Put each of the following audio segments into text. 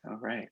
All right.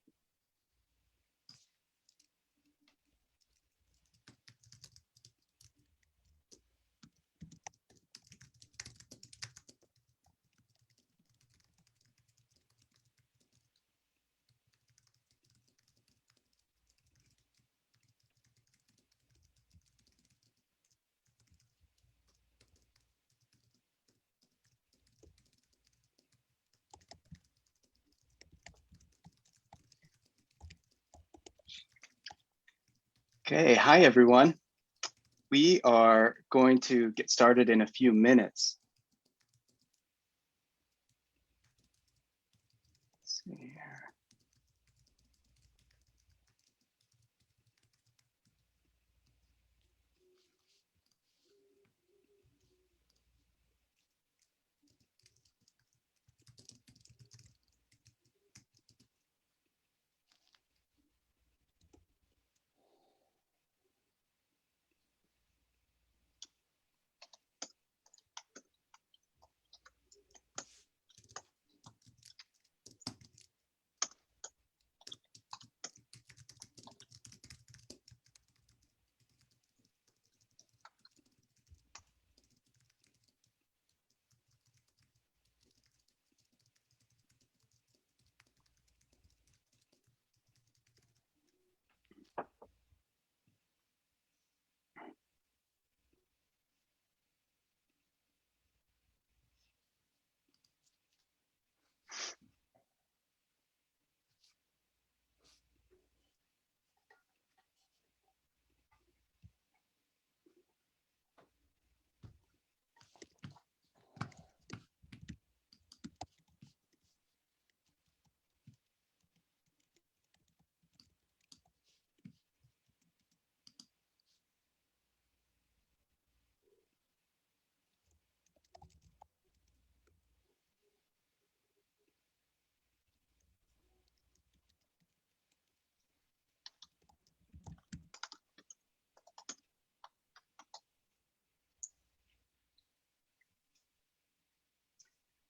Okay, hi everyone. We are going to get started in a few minutes. Let's see here.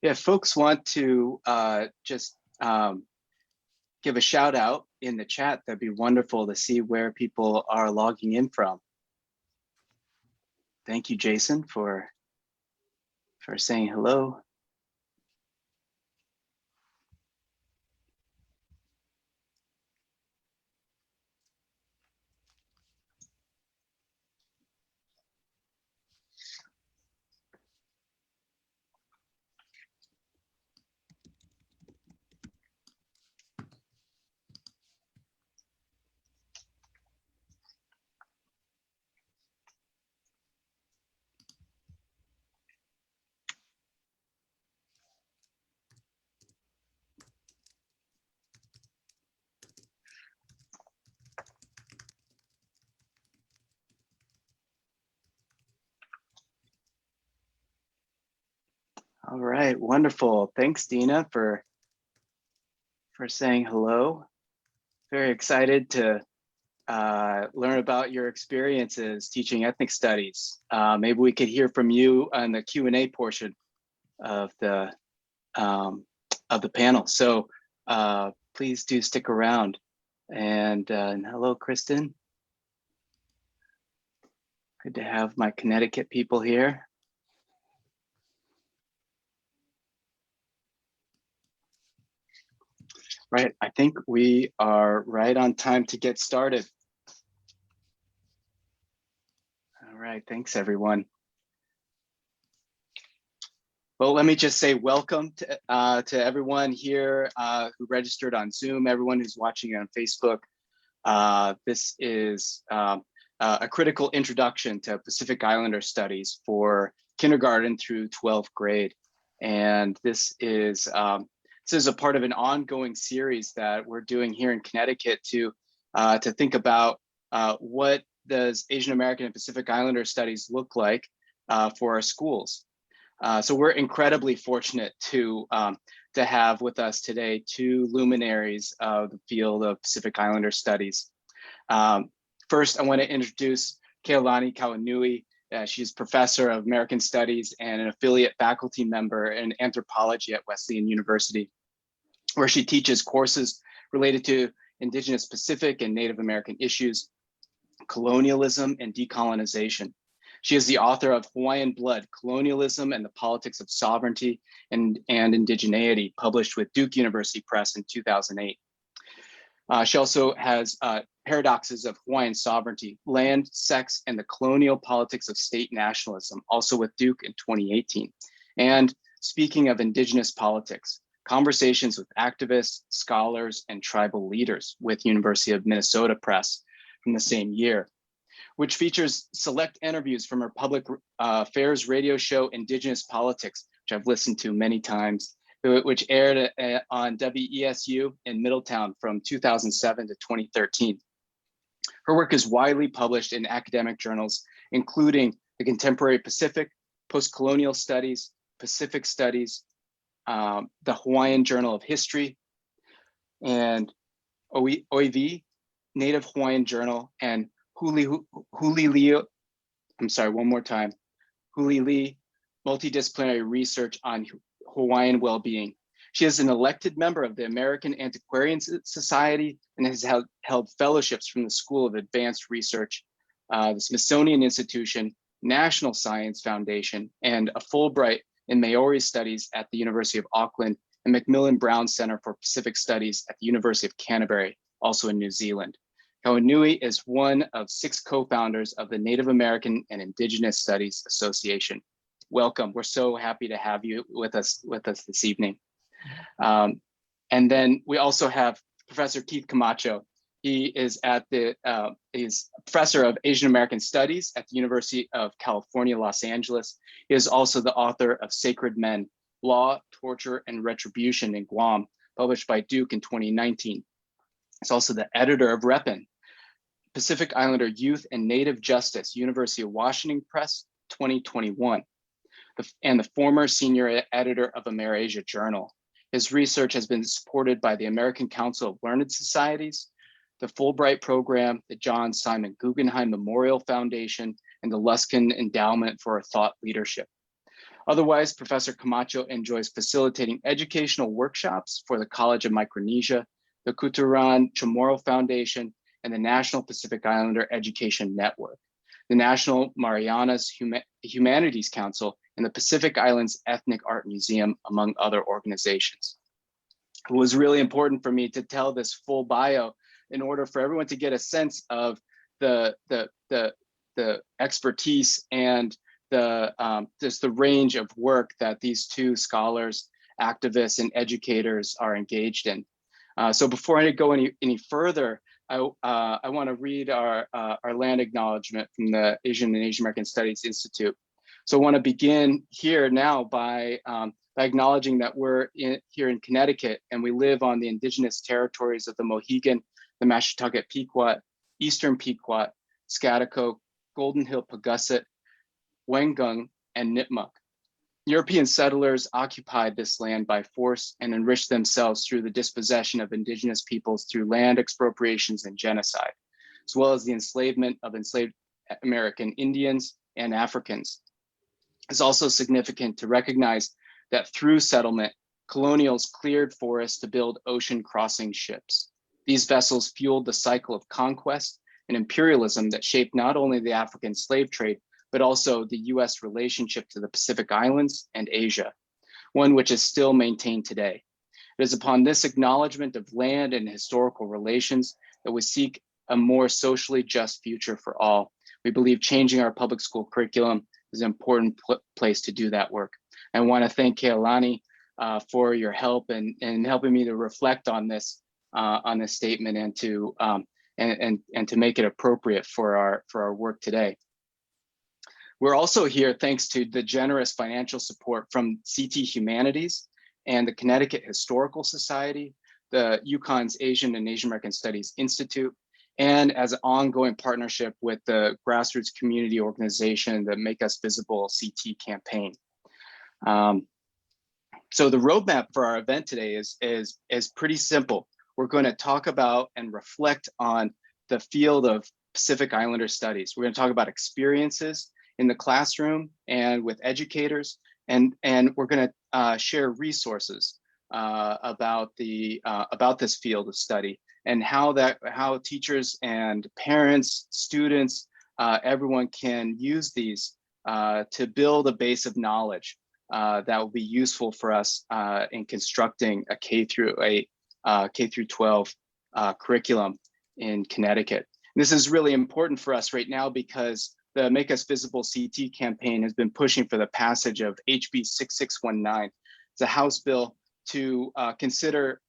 Yeah, if folks want to just give a shout out in the chat, that'd be wonderful to see where people are logging in from. Thank you, Jason, for saying hello. All right, wonderful. Thanks, Dina, for saying hello. Very excited to learn about your experiences teaching ethnic studies. Maybe we could hear from you on the Q&A portion of the panel. So please do stick around. And hello, Kristen. Good to have my Connecticut people here. Right, I think we are right on time to get started. All right, thanks everyone. Well, let me just say welcome to everyone here who registered on Zoom, everyone who's watching on Facebook. This is a critical introduction to Pacific Islander studies for kindergarten through 12th grade. And this is a part of an ongoing series that we're doing here in Connecticut to think about what does Asian American and Pacific Islander studies look like for our schools. So we're incredibly fortunate to have with us today two luminaries of the field of Pacific Islander studies. First, I want to introduce Kealani Kawanui. She's professor of American Studies and an affiliate faculty member in anthropology at Wesleyan University, where she teaches courses related to Indigenous Pacific and Native American issues, colonialism, and decolonization. She is the author of Hawaiian Blood, Colonialism and the Politics of Sovereignty and Indigeneity, published with Duke University Press in 2008. She also has Paradoxes of Hawaiian Sovereignty, Land, Sex, and the Colonial Politics of State Nationalism, also with Duke in 2018. And speaking of Indigenous politics, Conversations with Activists, Scholars, and Tribal Leaders with University of Minnesota Press from the same year, which features select interviews from her public affairs radio show, Indigenous Politics, which I've listened to many times, which aired on WESU in Middletown from 2007 to 2013. Her work is widely published in academic journals, including the Contemporary Pacific, Postcolonial Studies, Pacific Studies, the Hawaiian Journal of History, and Oiwi, Native Hawaiian Journal, and Hulili, Multidisciplinary Research on Hawaiian Well-Being. She is an elected member of the American Antiquarian Society and has held fellowships from the School of Advanced Research, the Smithsonian Institution, National Science Foundation, and a Fulbright in Maori Studies at the University of Auckland and Macmillan Brown Center for Pacific Studies at the University of Canterbury, also in New Zealand. Kawanui is one of 6 co-founders of the Native American and Indigenous Studies Association. Welcome. We're so happy to have you with us this evening. And then we also have Professor Keith Camacho. He is he's professor of Asian American Studies at the University of California, Los Angeles. He is also the author of Sacred Men, Law, Torture, and Retribution in Guam, published by Duke in 2019. He's also the editor of Repin, Pacific Islander Youth and Native Justice, University of Washington Press, 2021, and the former senior editor of AmerAsia Journal. His research has been supported by the American Council of Learned Societies, the Fulbright Program, the John Simon Guggenheim Memorial Foundation, and the Luskin Endowment for Thought Leadership. Otherwise, Professor Camacho enjoys facilitating educational workshops for the College of Micronesia, the Kuturan Chamorro Foundation, and the National Pacific Islander Education Network, the National Marianas Humanities Council, and the Pacific Islands Ethnic Art Museum, among other organizations. It was really important for me to tell this full bio in order for everyone to get a sense of the expertise and just the range of work that these 2 scholars, activists, and educators are engaged in. So before I go any further, I want to read our land acknowledgement from the Asian and Asian American Studies Institute. So I want to begin here now by acknowledging that we're here in Connecticut, and we live on the indigenous territories of the Mohegan, the Mashantucket Pequot, Eastern Pequot, Schaghticoke, Golden Hill Pagusset, Wengung, and Nipmuc. European settlers occupied this land by force and enriched themselves through the dispossession of indigenous peoples through land expropriations and genocide, as well as the enslavement of enslaved American Indians and Africans. It's also significant to recognize that through settlement, colonials cleared forests to build ocean crossing ships. These vessels fueled the cycle of conquest and imperialism that shaped not only the African slave trade, but also the US relationship to the Pacific Islands and Asia, one which is still maintained today. It is upon this acknowledgement of land and historical relations that we seek a more socially just future for all. We believe changing our public school curriculum is an important place to do that work. I want to thank Kealani for your help and helping me to reflect on this statement and to make it appropriate for our work today. We're also here thanks to the generous financial support from CT Humanities and the Connecticut Historical Society, the UConn's Asian and Asian American Studies Institute, and as an ongoing partnership with the grassroots community organization, the Make Us Visible CT campaign. So the roadmap for our event today is pretty simple. We're going to talk about and reflect on the field of Pacific Islander studies. We're going to talk about experiences in the classroom and with educators, and we're going to share resources about this field of study, and how teachers and parents, students, everyone can use these to build a base of knowledge that will be useful for us in constructing a K-12 curriculum in Connecticut. And this is really important for us right now because the Make Us Visible CT campaign has been pushing for the passage of HB 6619. It's a House bill to consider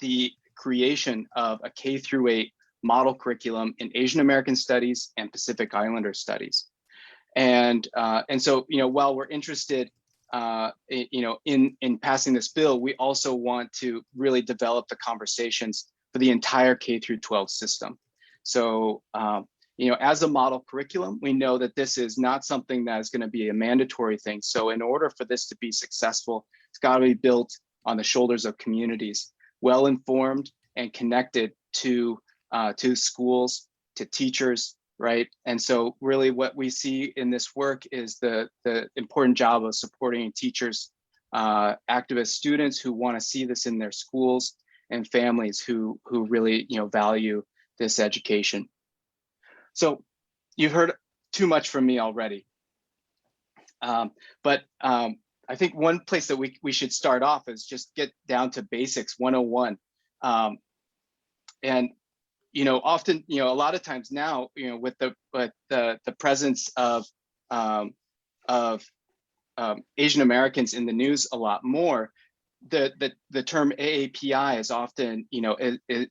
the creation of a K-8 model curriculum in Asian American studies and Pacific Islander studies. And so, while we're interested, in passing this bill, we also want to really develop the conversations for the entire K-12 system. So, as a model curriculum, we know that this is not something that is going to be a mandatory thing. So in order for this to be successful, it's got to be built on the shoulders of communities, well-informed and connected to schools, to teachers, right? And so really what we see in this work is the important job of supporting teachers, activist students who want to see this in their schools, and families who really value this education. So you've heard too much from me already, but I think one place that we should start off is just get down to basics 101. And often, a lot of times now, with the presence of Asian Americans in the news a lot more, the term AAPI is often,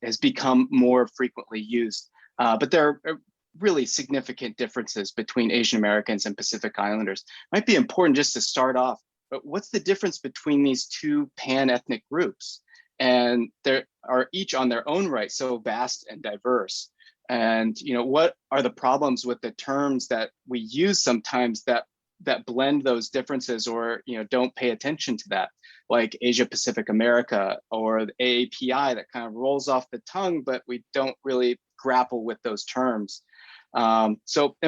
has become more frequently used. But there are really significant differences between Asian Americans and Pacific Islanders. Might be important just to start off, but what's the difference between these two pan-ethnic groups? And they are each on their own right so vast and diverse. And what are the problems with the terms that we use sometimes that blend those differences, or don't pay attention to that, like Asia Pacific America or the AAPI, that kind of rolls off the tongue, but we don't really grapple with those terms. And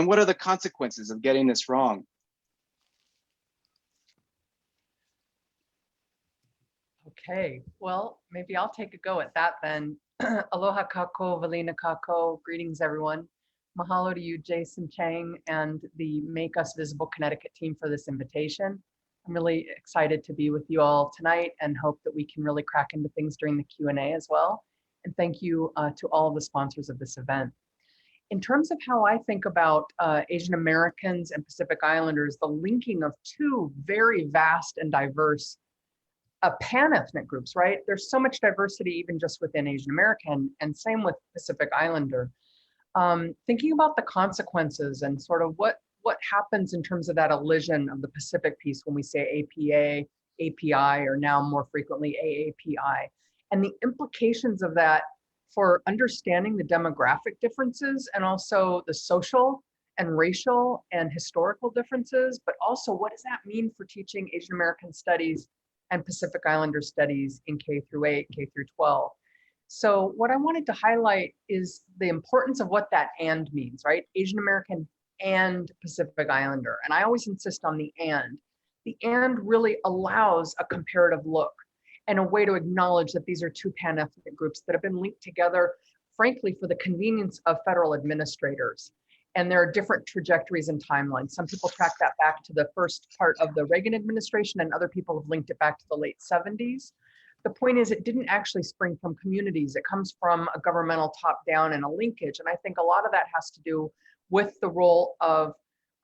what are the consequences of getting this wrong? Okay, well, maybe I'll take a go at that then. Aloha kako, valina kako, greetings everyone. Mahalo to you, Jason Chang, and the Make Us Visible Connecticut team for this invitation. I'm really excited to be with you all tonight and hope that we can really crack into things during the Q&A as well. And thank you to all of the sponsors of this event. In terms of how I think about Asian Americans and Pacific Islanders, the linking of two very vast and diverse pan-ethnic groups, right? There's so much diversity even just within Asian American, and same with Pacific Islander. Thinking about the consequences and sort of what happens in terms of that elision of the Pacific piece when we say APA, API, or now more frequently AAPI, and the implications of that for understanding the demographic differences and also the social and racial and historical differences, but also what does that mean for teaching Asian American studies and Pacific Islander studies in K-8, K-12. So what I wanted to highlight is the importance of what that and means, right? Asian American and Pacific Islander. And I always insist on the and. The and really allows a comparative look and a way to acknowledge that these are two pan-ethnic groups that have been linked together, frankly, for the convenience of federal administrators. And there are different trajectories and timelines. Some people track that back to the first part of the Reagan administration, and other people have linked it back to the late 70s. The point is, it didn't actually spring from communities. It comes from a governmental top-down and a linkage. And I think a lot of that has to do with the role of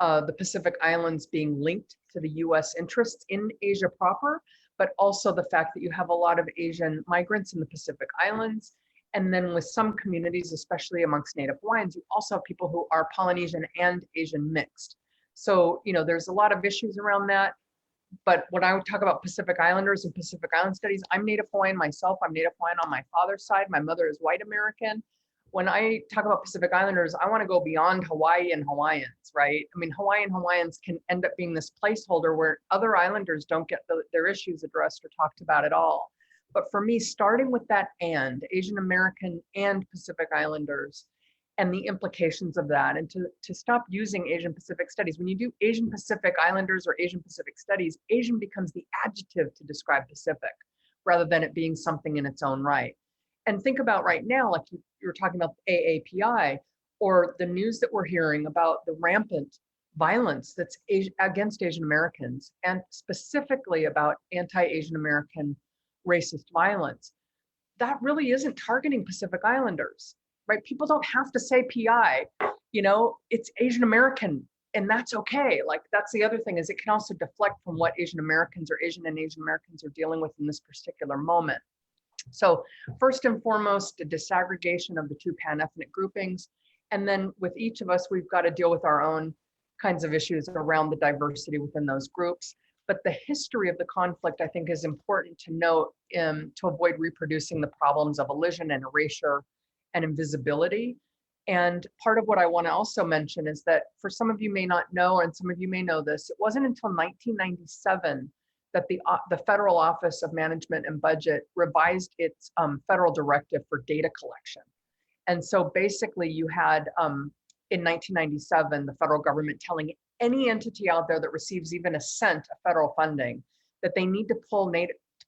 the Pacific Islands being linked to the US interests in Asia proper, but also the fact that you have a lot of Asian migrants in the Pacific Islands. And then with some communities, especially amongst Native Hawaiians, you also have people who are Polynesian and Asian mixed. So, there's a lot of issues around that. But when I would talk about Pacific Islanders and Pacific Island studies, I'm Native Hawaiian myself. I'm Native Hawaiian on my father's side. My mother is white American. When I talk about Pacific Islanders, I want to go beyond Hawaii and Hawaiians, right? I mean, Hawaiians can end up being this placeholder where other islanders don't get their issues addressed or talked about at all. But for me, starting with that and Asian American and Pacific Islanders, and the implications of that, and to stop using Asian Pacific studies. When you do Asian Pacific Islanders or Asian Pacific studies, Asian becomes the adjective to describe Pacific rather than it being something in its own right. And think about right now, like you were talking about AAPI, or the news that we're hearing about the rampant violence that's against Asian Americans, and specifically about anti-Asian American racist violence. That really isn't targeting Pacific Islanders, right? People don't have to say PI, it's Asian American, and that's okay. Like, that's the other thing, is it can also deflect from what Asian Americans or Asian and Asian Americans are dealing with in this particular moment. So first and foremost, the disaggregation of the two pan-ethnic groupings. And then with each of us, we've got to deal with our own kinds of issues around the diversity within those groups. But the history of the conflict, I think, is important to note to avoid reproducing the problems of elision and erasure and invisibility. And part of what I want to also mention is that, for some of you may not know, and some of you may know this, it wasn't until 1997 that the Federal Office of Management and Budget revised its federal directive for data collection. And so basically you had, in 1997, the federal government telling any entity out there that receives even a cent of federal funding that they need to pull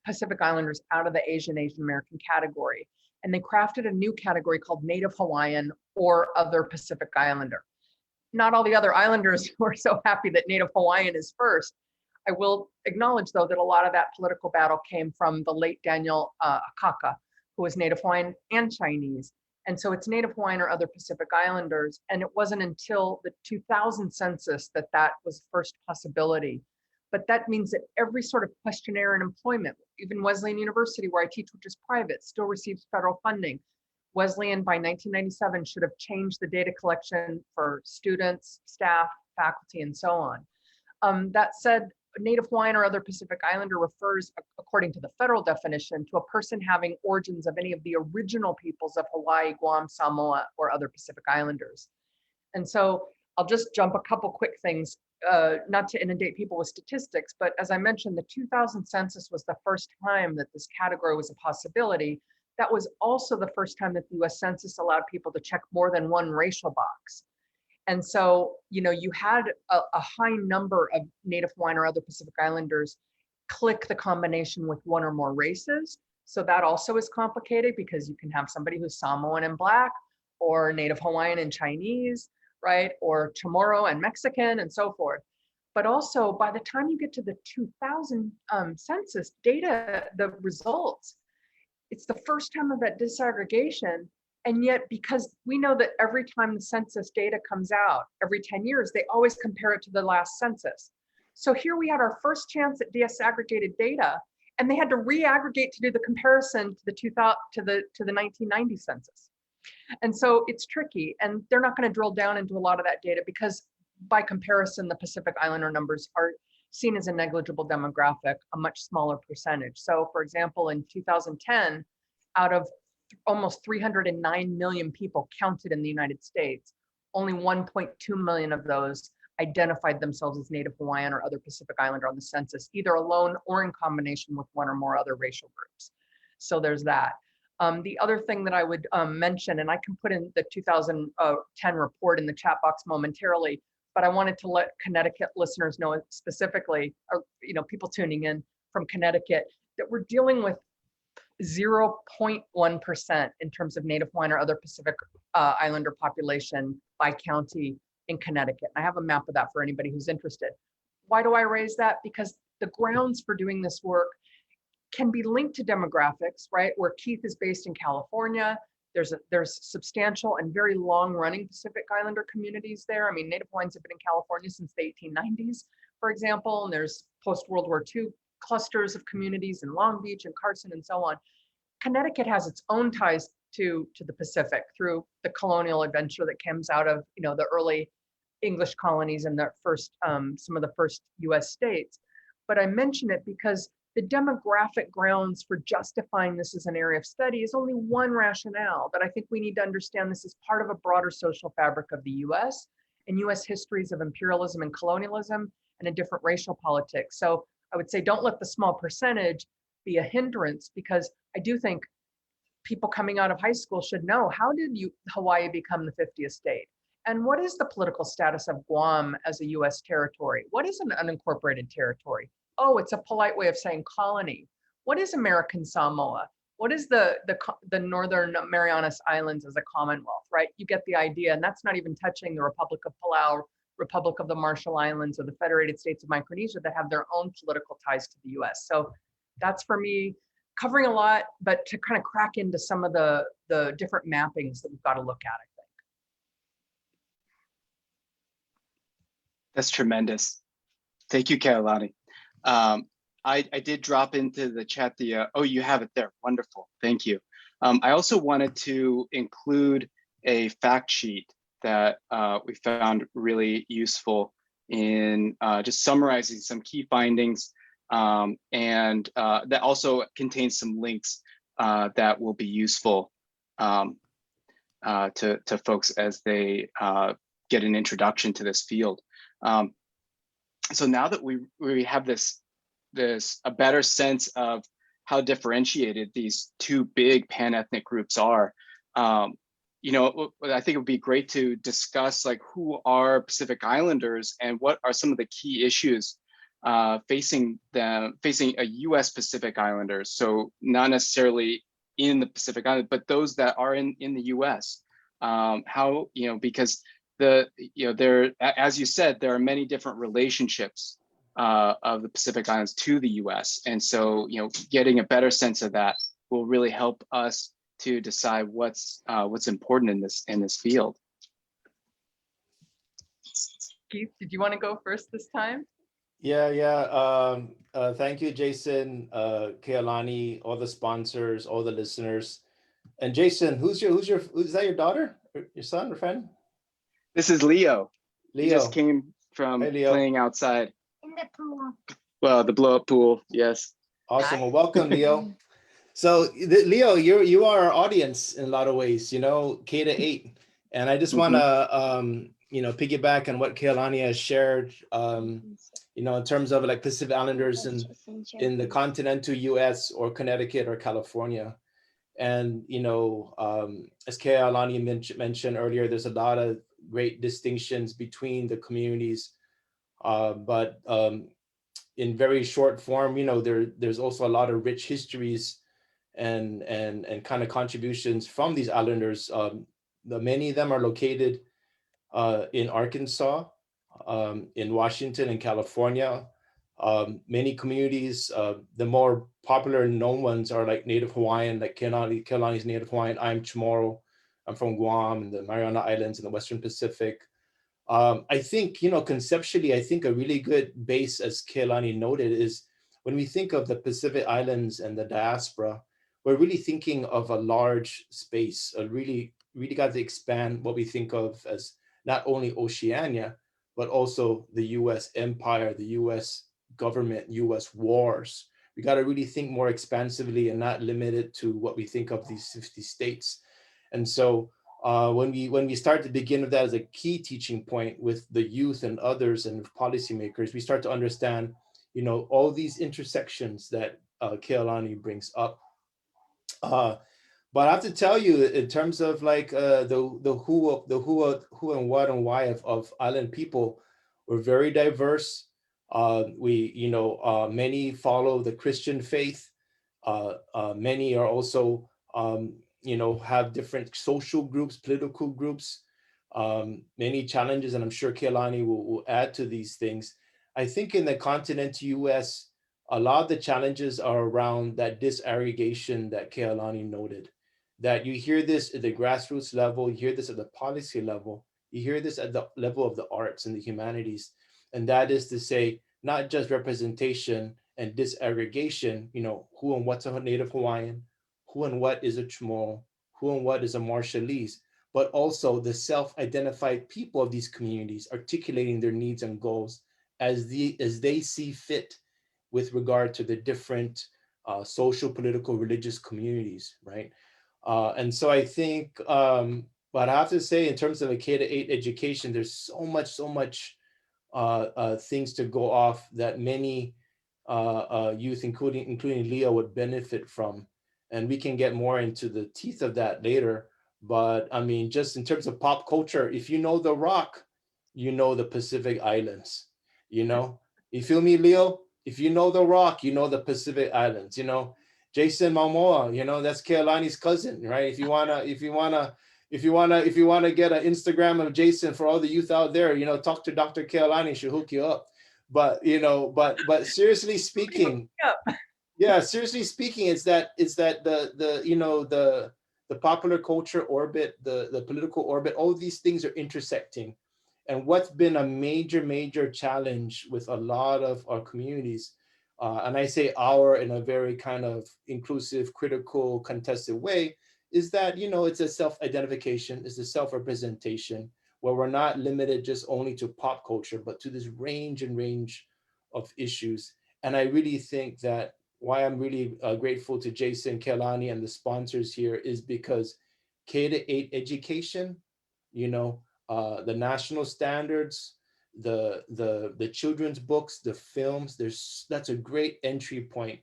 Pacific Islanders out of the Asian American category. And they crafted a new category called Native Hawaiian or other Pacific Islander. Not all the other islanders were so happy that Native Hawaiian is first. I will acknowledge, though, that a lot of that political battle came from the late Daniel Akaka, who was Native Hawaiian and Chinese. And so it's Native Hawaiian or other Pacific Islanders. And it wasn't until the 2000 census that that was the first possibility. But that means that every sort of questionnaire in employment, even Wesleyan University, where I teach, which is private, still receives federal funding. Wesleyan, by 1997, should have changed the data collection for students, staff, faculty, and so on. That said, Native Hawaiian or other Pacific Islander refers, according to the federal definition, to a person having origins of any of the original peoples of Hawaii, Guam, Samoa, or other Pacific Islanders. And so I'll just jump a couple quick things, not to inundate people with statistics, but as I mentioned, the 2000 census was the first time that this category was a possibility. That was also the first time that the US Census allowed people to check more than one racial box. And so, you had a high number of Native Hawaiian or other Pacific Islanders click the combination with one or more races. So that also is complicated, because you can have somebody who's Samoan and Black, or Native Hawaiian and Chinese, right? Or Chamorro and Mexican, and so forth. But also, by the time you get to the 2000 census data, the results, it's the first time of that disaggregation. And yet, because we know that every time the census data comes out, every 10 years, they always compare it to the last census. So here we had our first chance at disaggregated data, and they had to re-aggregate to do the comparison to the 1990 census. And so it's tricky, and they're not going to drill down into a lot of that data, because by comparison, the Pacific Islander numbers are seen as a negligible demographic, a much smaller percentage. So for example, in 2010, out of almost 309 million people counted in the United States, only 1.2 million of those identified themselves as Native Hawaiian or other Pacific Islander on the census, either alone or in combination with one or more other racial groups. So there's that. The other thing that I would mention, and I can put in the 2010 report in the chat box momentarily, but I wanted to let Connecticut listeners know specifically, or people tuning in from Connecticut, that we're dealing with 0.1% in terms of Native Hawaiian or other Pacific Islander population by county in Connecticut. I have a map of that for anybody who's interested. Why do I raise that? Because the grounds for doing this work can be linked to demographics, right? Where Keith is based in California, there's substantial and very long-running Pacific Islander communities there. I mean, Native Hawaiians have been in California since the 1890s, for example, and there's post-World War II clusters of communities in Long Beach and Carson and so on. Connecticut has its own ties to the Pacific through the colonial adventure that comes out of the early English colonies and the first some of the first US states. But I mention it because the demographic grounds for justifying this as an area of study is only one rationale, but I think we need to understand this as part of a broader social fabric of the US and US histories of imperialism and colonialism and a different racial politics. So I would say don't let the small percentage be a hindrance, because I do think people coming out of high school should know, how did Hawaii become the 50th state? And what is the political status of Guam as a US territory? What is an unincorporated territory? Oh, it's a polite way of saying colony. What is American Samoa? What is the Northern Marianas Islands as a commonwealth, right? You get the idea. And that's not even touching the Republic of Palau, Republic of the Marshall Islands, or the Federated States of Micronesia that have their own political ties to the US. So that's, for me, covering a lot, but to kind of crack into some of the different mappings that we've got to look at, I think. That's tremendous. Thank you, Kailani. I did drop into the chat the, oh, you have it there. Wonderful. Thank you. I also wanted to include a fact sheet that we found really useful in just summarizing some key findings, and that also contains some links that will be useful to folks as they get an introduction to this field. So now that we have a better sense of how differentiated these two big pan-ethnic groups are, you know, I think it would be great to discuss like who are Pacific Islanders and what are some of the key issues facing a U.S. Pacific Islanders. So not necessarily in the Pacific Island, but those that are in the U.S. How, you know, because there, as you said, there are many different relationships of the Pacific Islands to the U.S. And so, you know, getting a better sense of that will really help us to decide what's important in this field. Keith, did you want to go first this time? Yeah. Thank you, Jason, Kealani, all the sponsors, all the listeners. And Jason, is that your daughter, or your son or friend? This is Leo. Leo. He just came from playing outside. In the pool. Well, the blow up pool, yes. Awesome. Well, welcome, Leo. So Leo, you are our audience in a lot of ways, you know, K-8. And I just want to, you know, piggyback on what Kealani has shared, you know, in terms of like Pacific Islanders in the continental US or Connecticut or California. And, you know, as Kealani mentioned earlier, there's a lot of great distinctions between the communities. But in very short form, you know, there's also a lot of rich histories and kind of contributions from these islanders. Many of them are located in Arkansas, in Washington and California. Many communities, the more popular and known ones are like Native Hawaiian, like Kealani's Native Hawaiian. I'm Chamorro. I'm from Guam and the Mariana Islands in the Western Pacific. I think, you know, conceptually, I think a really good base, as Kealani noted, is when we think of the Pacific Islands and the diaspora, we're really thinking of a large space, really got to expand what we think of as not only Oceania, but also the US empire, the US government, US wars. We got to really think more expansively and not limit it to what we think of these 50 states. And so when we start to begin with that as a key teaching point with the youth and others and policymakers, we start to understand, you know, all these intersections that Kealani brings up. But I have to tell you, in terms of like the who and what and why of island people, we're very diverse. Many follow the Christian faith. Many are also have different social groups, political groups, many challenges, and I'm sure Kealani will add to these things. I think in the continental US, a lot of the challenges are around that disaggregation that Kealani noted, that you hear this at the grassroots level, you hear this at the policy level, you hear this at the level of the arts and the humanities. And that is to say, not just representation and disaggregation, you know, who and what's a Native Hawaiian, who and what is a Chamorro, who and what is a Marshallese, but also the self-identified people of these communities articulating their needs and goals as they see fit with regard to the different social, political, religious communities, right? And so I think, but I have to say, in terms of a K-8 education, there's so much things to go off that many youth, including Leo, would benefit from. and we can get more into the teeth of that later. But I mean, just in terms of pop culture, if you know The Rock, you know the Pacific Islands. You know, you feel me, Leo? If you know The Rock, you know the Pacific Islands. You know, Jason Momoa, you know, that's Kealani's cousin, right? If you wanna get an Instagram of Jason for all the youth out there, you know, talk to Dr. Kealani, she'll hook you up. But you know, but seriously speaking, yeah, seriously speaking, it's that the you know the popular culture orbit, the political orbit, all these things are intersecting. And what's been a major challenge with a lot of our communities, and I say our in a very kind of inclusive, critical, contested way, is that, you know, it's a self-identification, it's a self-representation, where we're not limited just only to pop culture, but to this range of issues. And I really think that why I'm really grateful to Jason, Kelani, and the sponsors here is because K-8 education, you know, the national standards, the children's books, the films, that's a great entry point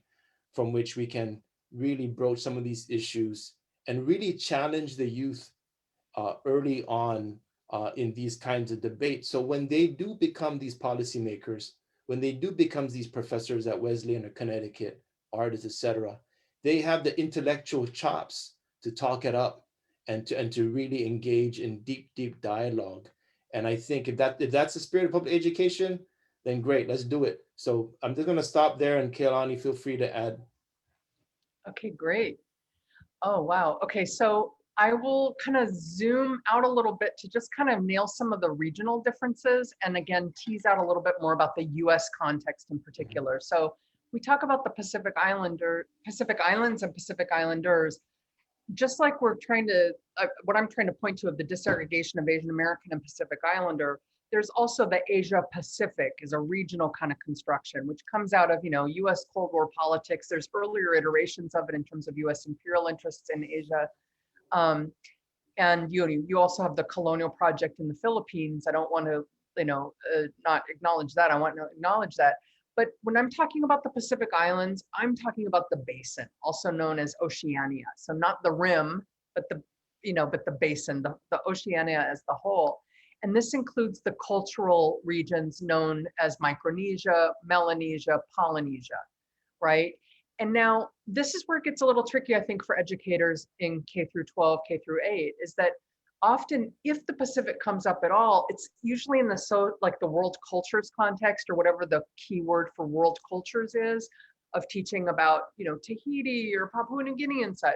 from which we can really broach some of these issues and really challenge the youth early on in these kinds of debates. So when they do become these policymakers, when they do become these professors at Wesleyan or Connecticut, artists, etc., they have the intellectual chops to talk it up and to really engage in deep dialogue. And I think if that's the spirit of public education, then great, let's do it. So I'm just going to stop there, and Kealani, feel free to add. Okay, great. Oh, wow. Okay, so I will kind of zoom out a little bit to just kind of nail some of the regional differences, and again, tease out a little bit more about the US context in particular. So we talk about the Pacific Islands and Pacific Islanders, just like we're trying to, what I'm trying to point to of the disaggregation of Asian American and Pacific Islander, there's also the Asia Pacific is a regional kind of construction, which comes out of, you know, US Cold War politics. There's earlier iterations of it in terms of US imperial interests in Asia. And you also have the colonial project in the Philippines. I don't want to, you know, not acknowledge that. I want to acknowledge that. But when I'm talking about the Pacific Islands, I'm talking about the basin, also known as Oceania. So not the rim, but the, you know, but the basin, the Oceania as the whole. And this includes the cultural regions known as Micronesia, Melanesia, Polynesia, right? And now this is where it gets a little tricky, I think, for educators in K through 12, K through 8, is that often if the Pacific comes up at all, it's usually in the world cultures context, or whatever the key word for world cultures is, of teaching about, you know, Tahiti or Papua New Guinea and such.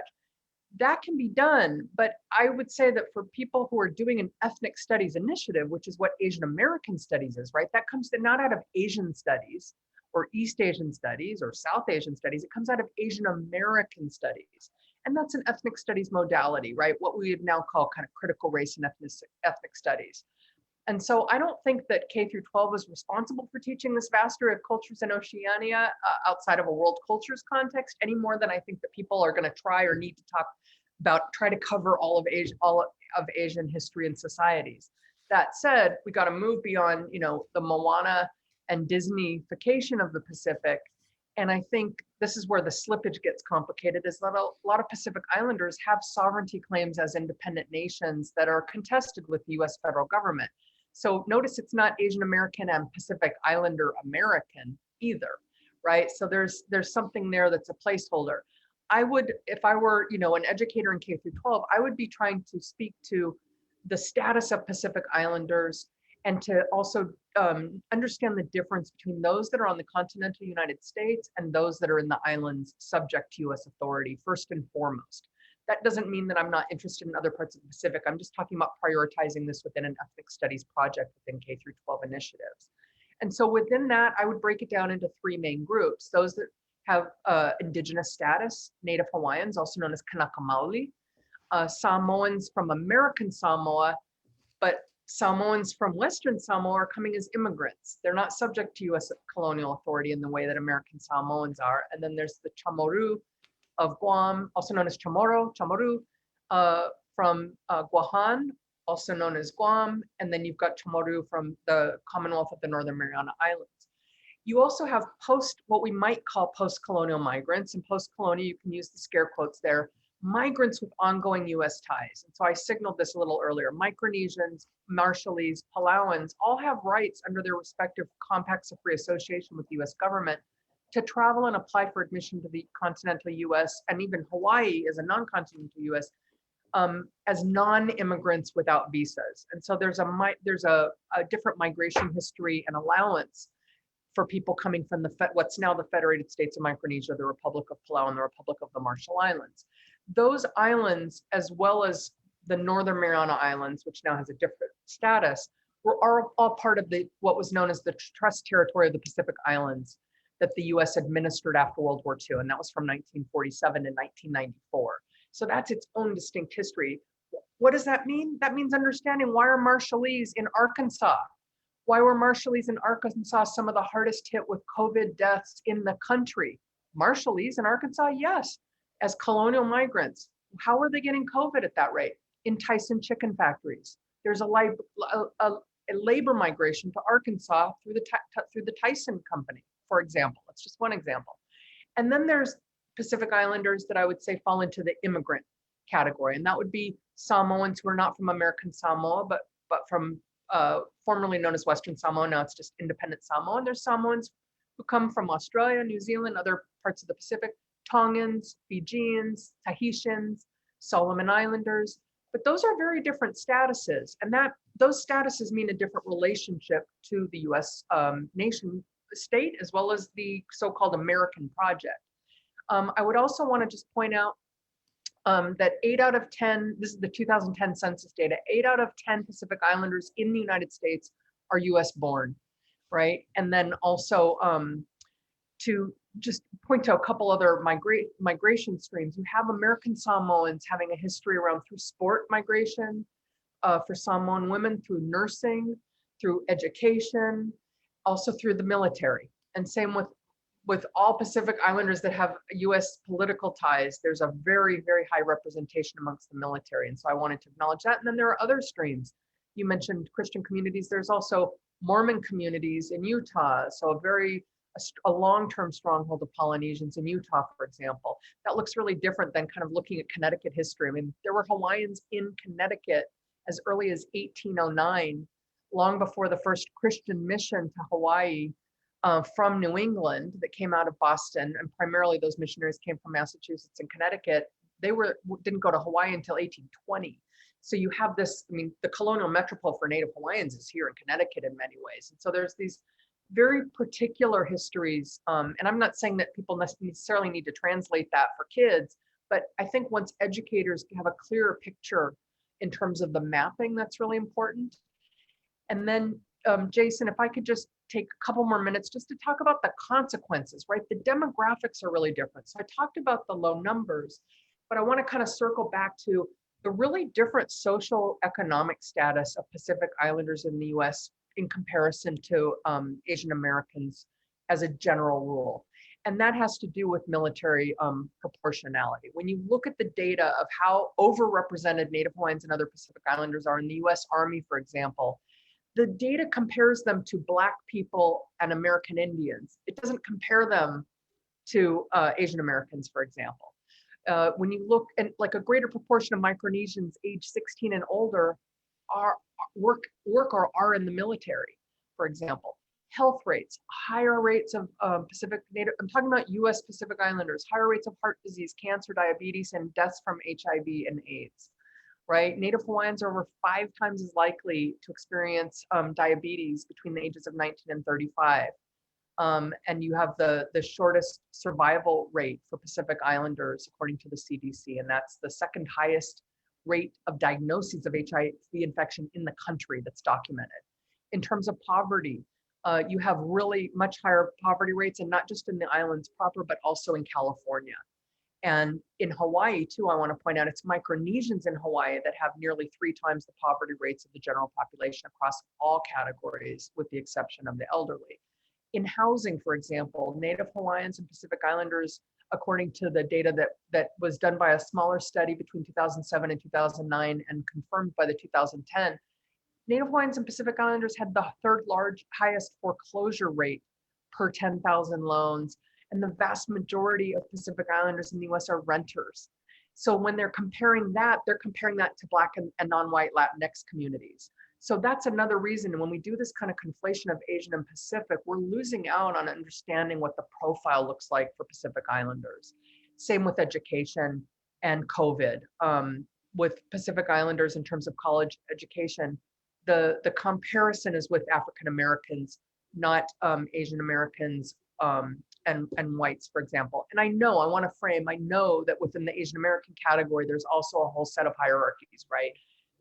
That can be done, but I would say that for people who are doing an ethnic studies initiative, which is what Asian American studies is, right? That comes not out of Asian studies or East Asian studies or South Asian studies. It comes out of Asian American studies. And that's an ethnic studies modality, right? What we would now call kind of critical race and ethnic studies. And so I don't think that K through 12 is responsible for teaching this vast array of cultures in Oceania outside of a world cultures context, any more than I think that people are going to try or need to try to cover all of Asian history and societies. That said, we got to move beyond, you know, the Moana and Disneyfication of the Pacific. And I think this is where the slippage gets complicated, is that a lot of Pacific Islanders have sovereignty claims as independent nations that are contested with the US federal government. So notice it's not Asian American and Pacific Islander American either, right? So there's something there that's a placeholder. I would, if I were, you know, an educator in K through 12, I would be trying to speak to the status of Pacific Islanders and to also understand the difference between those that are on the continental United States and those that are in the islands subject to US authority, first and foremost. That doesn't mean that I'm not interested in other parts of the Pacific. I'm just talking about prioritizing this within an ethnic studies project within K through 12 initiatives. And so within that, I would break it down into three main groups. Those that have indigenous status, Native Hawaiians, also known as Kanaka Maoli, Samoans from American Samoa, but Samoans from Western Samoa are coming as immigrants. They're not subject to US colonial authority in the way that American Samoans are. And then there's the Chamorro of Guam, also known as Chamorro from Guahan, also known as Guam. And then you've got Chamorro from the Commonwealth of the Northern Mariana Islands. You also have what we might call post-colonial migrants, and post-colonial, you can use the scare quotes there, migrants with ongoing US ties. And so I signaled this a little earlier. Micronesians, Marshallese, Palauans all have rights under their respective compacts of free association with the US government to travel and apply for admission to the continental US, and even Hawaii as a non-continental US, as non-immigrants without visas. And so there's a different migration history and allowance for people coming from what's now the Federated States of Micronesia, the Republic of Palau, and the Republic of the Marshall Islands. Those islands, as well as the Northern Mariana Islands, which now has a different status, are all part of what was known as the Trust Territory of the Pacific Islands that the US administered after World War II, and that was from 1947 to 1994. So that's its own distinct history. What does that mean? That means understanding why are Marshallese in Arkansas? Why were Marshallese in Arkansas some of the hardest hit with COVID deaths in the country? Marshallese in Arkansas, yes, as colonial migrants. How are they getting COVID at that rate? In Tyson chicken factories. There's a labor migration to Arkansas through the Tyson company, for example. That's just one example. And then there's Pacific Islanders that I would say fall into the immigrant category, and that would be Samoans who are not from American Samoa, but from formerly known as Western Samoa. Now it's just independent Samoa. And there's Samoans who come from Australia, New Zealand, other parts of the Pacific, Tongans, Fijians, Tahitians, Solomon Islanders. But those are very different statuses, and those statuses mean a different relationship to the U.S. Nation state, as well as the so-called American project. I would also want to just point out that 8 out of 10, this is the 2010 census data, 8 out of 10 Pacific Islanders in the United States are US born, right? And then also to just point to a couple other migration streams, you have American Samoans having a history around through sport migration, for Samoan women through nursing, through education, also through the military. And same with all Pacific Islanders that have US political ties, there's a very, very high representation amongst the military. And so I wanted to acknowledge that. And then there are other streams. You mentioned Christian communities. There's also Mormon communities in Utah. So a long-term stronghold of Polynesians in Utah, for example. That looks really different than kind of looking at Connecticut history. I mean, there were Hawaiians in Connecticut as early as 1809, long before the first Christian mission to Hawaii from New England that came out of Boston, and primarily those missionaries came from Massachusetts and Connecticut. They didn't go to Hawaii until 1820. So you have this, I mean, the colonial metropole for Native Hawaiians is here in Connecticut in many ways. And so there's these very particular histories. And I'm not saying that people necessarily need to translate that for kids, but I think once educators have a clearer picture in terms of the mapping, that's really important. And then Jason, if I could just take a couple more minutes just to talk about the consequences, right? The demographics are really different. So I talked about the low numbers, but I want to kind of circle back to the really different social economic status of Pacific Islanders in the US in comparison to Asian Americans as a general rule. And that has to do with military proportionality. When you look at the data of how overrepresented Native Hawaiians and other Pacific Islanders are in the US Army, for example, the data compares them to Black people and American Indians. It doesn't compare them to Asian Americans, for example. When you look at like a greater proportion of Micronesians age 16 and older work or are in the military, for example. Health rates, higher rates of Pacific Native, I'm talking about US Pacific Islanders, higher rates of heart disease, cancer, diabetes, and deaths from HIV and AIDS, right? Native Hawaiians are over 5 times as likely to experience diabetes between the ages of 19 and 35. And you have the shortest survival rate for Pacific Islanders, according to the CDC, and that's the second highest rate of diagnoses of HIV infection in the country that's documented. In terms of poverty, you have really much higher poverty rates, and not just in the islands proper, but also in California. And in Hawaii too, I want to point out it's Micronesians in Hawaii that have nearly 3 times the poverty rates of the general population across all categories, with the exception of the elderly. In housing, for example, Native Hawaiians and Pacific Islanders, according to the data that was done by a smaller study between 2007 and 2009 and confirmed by the 2010, Native Hawaiians and Pacific Islanders had the highest foreclosure rate per 10,000 loans. And the vast majority of Pacific Islanders in the US are renters. So when they're comparing that to Black and non-white Latinx communities. So that's another reason when we do this kind of conflation of Asian and Pacific, we're losing out on understanding what the profile looks like for Pacific Islanders. Same with education and COVID. With Pacific Islanders in terms of college education, the comparison is with African Americans, not Asian Americans and whites, for example. And I want to frame, I know that within the Asian American category, there's also a whole set of hierarchies, right?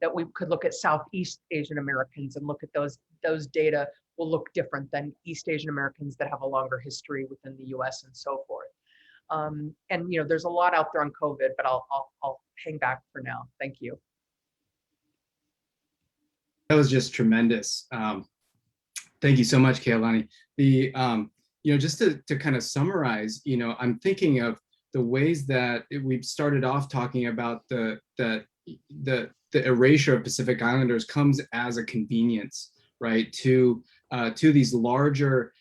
That we could look at Southeast Asian Americans and look at those data will look different than East Asian Americans that have a longer history within the US and so forth. And there's a lot out there on COVID, but I'll hang back for now. Thank you. That was just tremendous. Thank you so much, Kealani. Just to kind of summarize, I'm thinking of the ways that we've started off talking about the erasure of Pacific Islanders comes as a convenience, right? To these larger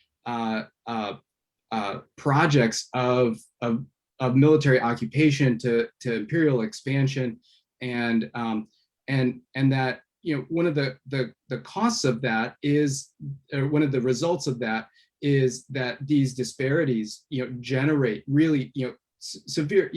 projects of military occupation to imperial expansion, and that one of the costs of that is, or one of the results of that is that these disparities generate really severe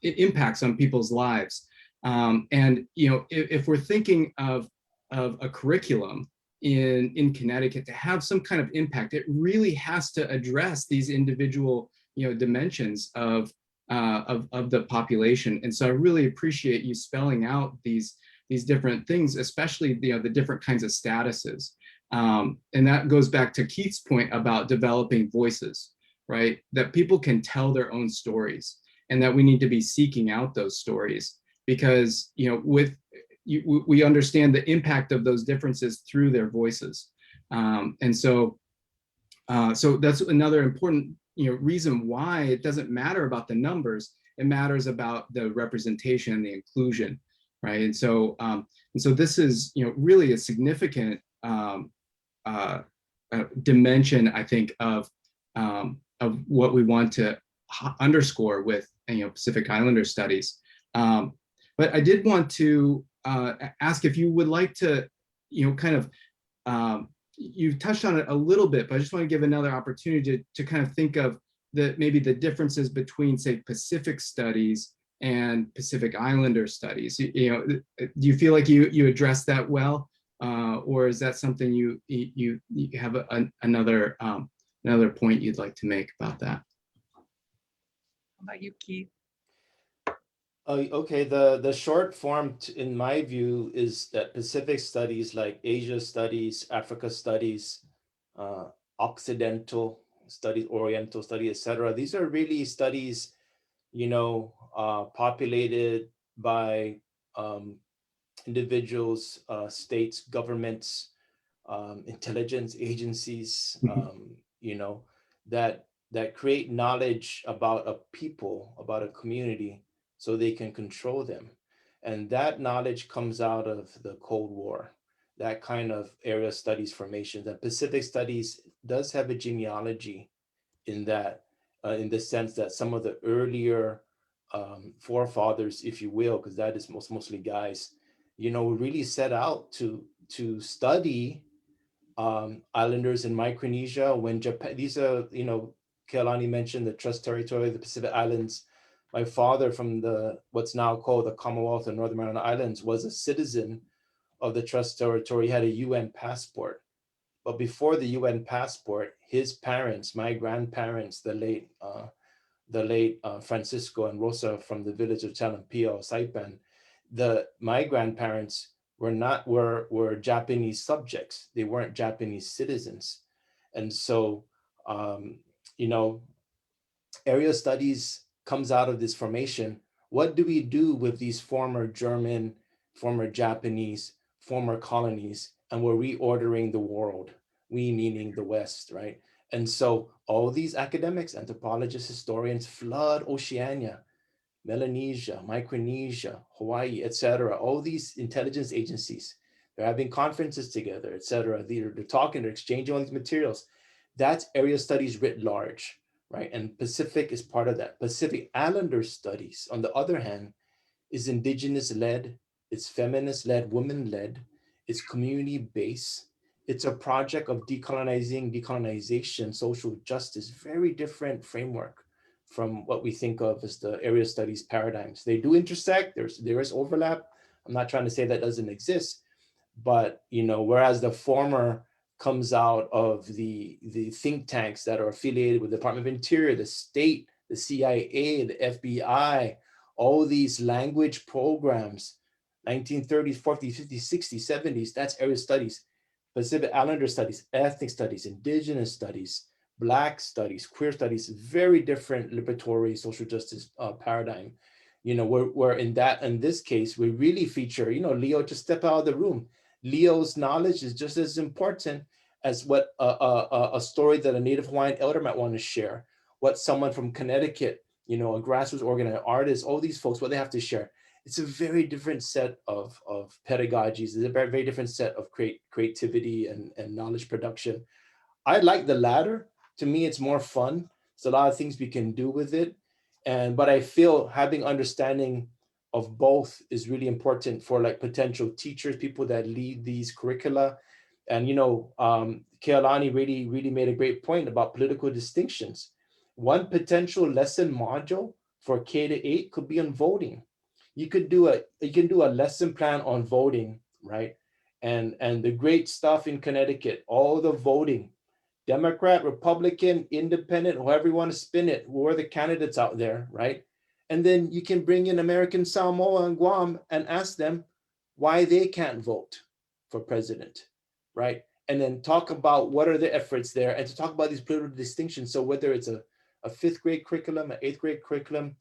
impacts on people's lives. And if we're thinking of a curriculum in Connecticut to have some kind of impact, it really has to address these individual dimensions of the population. And so I really appreciate you spelling out these different things, especially the different kinds of statuses. And that goes back to Keith's point about developing voices, right? That people can tell their own stories, and that we need to be seeking out those stories, because we understand the impact of those differences through their voices. And so that's another important reason why it doesn't matter about the numbers. It matters about the representation and the inclusion, right? And so this is really a significant dimension, I think, of what we want to underscore with Pacific Islander studies. But I did want to ask if you would like to, you've touched on it a little bit, but I just want to give another opportunity to kind of think of maybe the differences between, say, Pacific studies and Pacific Islander studies. Do you feel like you addressed that well, or is that something you have another point you'd like to make about that? How about you, Keith? Okay, the short form in my view is that Pacific studies, like Asia studies, Africa studies, Occidental studies, Oriental studies, etc. These are really studies, populated by individuals, states, governments, intelligence agencies, that create knowledge about a people, about a community, so they can control them. And that knowledge comes out of the Cold War, that kind of area studies formation. That Pacific studies does have a genealogy in that, in the sense that some of the earlier forefathers, if you will, because that is mostly guys, really set out to study islanders in Micronesia. When Japan, these are, Kealani mentioned the Trust Territory, the Pacific Islands. My father from what's now called the Commonwealth of Northern Mariana Islands was a citizen of the Trust Territory. He had a UN passport. But before the UN passport, his parents, my grandparents, the late Francisco and Rosa from the village of Chalampio, Saipan, my grandparents were Japanese subjects. They weren't Japanese citizens. And so, area studies comes out of this formation. What do we do with these former German, former Japanese, former colonies? And we're reordering the world, we meaning the West, right? And so all these academics, anthropologists, historians flood Oceania, Melanesia, Micronesia, Hawaii, etc. All these intelligence agencies, they're having conferences together, etc. They're talking, they're exchanging all these materials. That's area studies writ large, right? And Pacific is part of that. Pacific Islander studies, on the other hand, is indigenous led, it's feminist led, women led, it's community based. It's a project of decolonization, social justice, very different framework from what we think of as the area studies paradigms. They do intersect, there is overlap. I'm not trying to say that doesn't exist, but whereas the former comes out of the think tanks that are affiliated with the Department of Interior, the state, the CIA, the FBI, all these language programs, 1930s, 40s, 50s, 60s, 70s, that's area studies. Pacific Islander studies, ethnic studies, indigenous studies, Black studies, queer studies, very different liberatory social justice paradigm. We're in this case, we really feature, Leo, just step out of the room. Leo's knowledge is just as important as what a story that a Native Hawaiian elder might want to share, what someone from Connecticut, a grassroots organizer, artist, all these folks, what they have to share. It's a very different set of pedagogies. It's a very, very different set of creativity and knowledge production. I like the latter. To me, it's more fun. There's a lot of things we can do with it. But I feel having understanding of both is really important for like potential teachers, people that lead these curricula. And Kealani really made a great point about political distinctions. One potential lesson module for K-8 could be on voting. You can do a lesson plan on voting, right? And the great stuff in Connecticut, all the voting, Democrat, Republican, Independent, however you want to spin it, who are the candidates out there, right? And then you can bring in American Samoa and Guam and ask them why they can't vote for president, right? And then talk about what are the efforts there and to talk about these political distinctions. So whether it's a fifth grade curriculum, an eighth grade curriculum,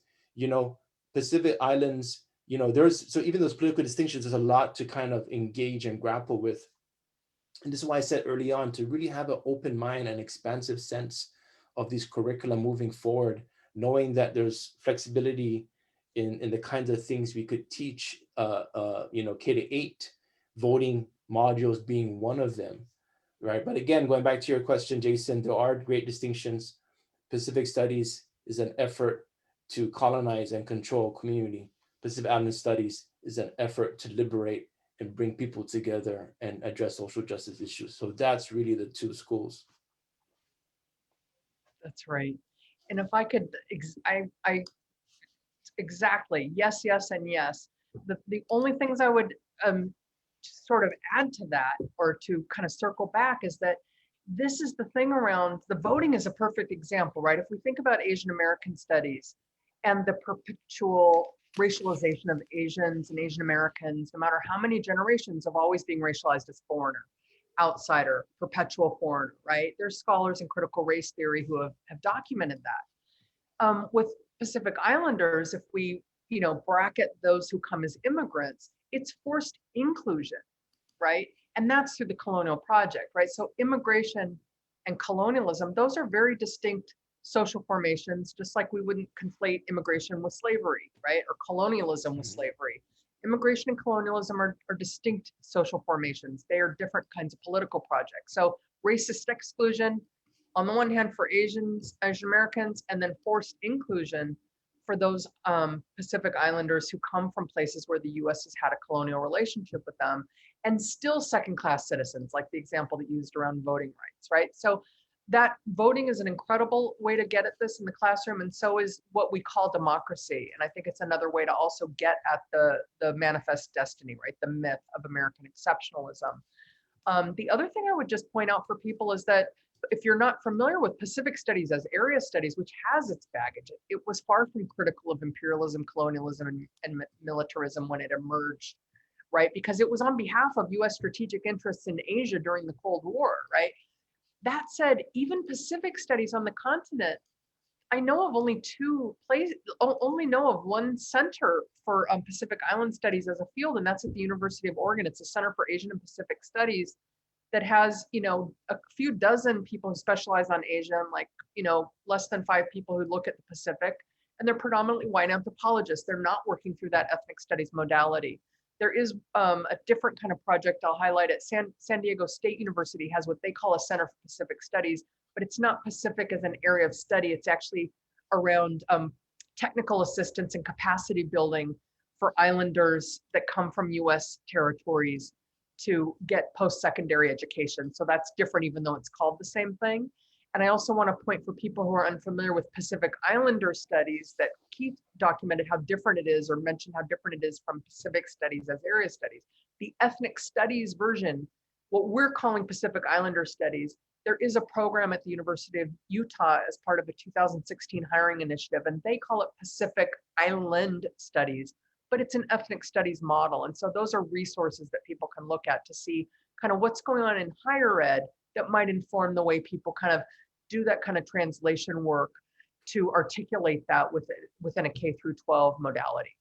Pacific Islands, so even those political distinctions, there's a lot to kind of engage and grapple with. And this is why I said early on to really have an open mind and expansive sense of these curricula moving forward, knowing that there's flexibility in the kinds of things we could teach, K-8, voting modules being one of them, right? But again, going back to your question, Jason, there are great distinctions. Pacific Studies is an effort to colonize and control community. Pacific Island Studies is an effort to liberate and bring people together and address social justice issues. So that's really the two schools. That's right. And if I could, exactly, yes, and yes. The only things I would sort of add to that, or to kind of circle back, is that this is the thing around the voting is a perfect example, right? If we think about Asian American studies and the perpetual racialization of Asians and Asian Americans, no matter how many generations, of always being racialized as foreigner, outsider, perpetual foreigner, right? There's scholars in critical race theory who have documented that. With Pacific Islanders, if we bracket those who come as immigrants, it's forced inclusion, right? And that's through the colonial project, right? So immigration and colonialism, those are very distinct social formations, just like we wouldn't conflate immigration with slavery, right? Or colonialism with slavery. Immigration and colonialism are distinct social formations. They are different kinds of political projects. So racist exclusion, on the one hand, for Asian Americans, and then forced inclusion for those Pacific Islanders who come from places where the US has had a colonial relationship with them, and still second-class citizens, like the example that you used around voting rights, right? So that voting is an incredible way to get at this in the classroom, and so is what we call democracy. And I think it's another way to also get at the manifest destiny, right? The myth of American exceptionalism. The other thing I would just point out for people is that if you're not familiar with Pacific Studies as area studies, which has its baggage, it was far from critical of imperialism, colonialism, and militarism when it emerged, right? Because it was on behalf of US strategic interests in Asia during the Cold War, right? That said, even Pacific Studies on the continent, I know of only only know of one center for Pacific Island Studies as a field, and that's at the University of Oregon. It's a Center for Asian and Pacific Studies that has, a few dozen people who specialize on Asia, and like, less than 5 people who look at the Pacific, and they're predominantly white anthropologists. They're not working through that ethnic studies modality. There is a different kind of project I'll highlight at San Diego State University has what they call a Center for Pacific Studies, but it's not Pacific as an area of study. It's actually around technical assistance and capacity building for islanders that come from US territories to get post-secondary education. So that's different, even though it's called the same thing. And I also want to point for people who are unfamiliar with Pacific Islander studies that Keith documented how different it is, or mentioned how different it is from Pacific studies as area studies. The ethnic studies version, what we're calling Pacific Islander studies, there is a program at the University of Utah as part of a 2016 hiring initiative, and they call it Pacific Island Studies, but it's an ethnic studies model. And so those are resources that people can look at to see kind of what's going on in higher ed that might inform the way people kind of do that kind of translation work to articulate that within a K-12 modality.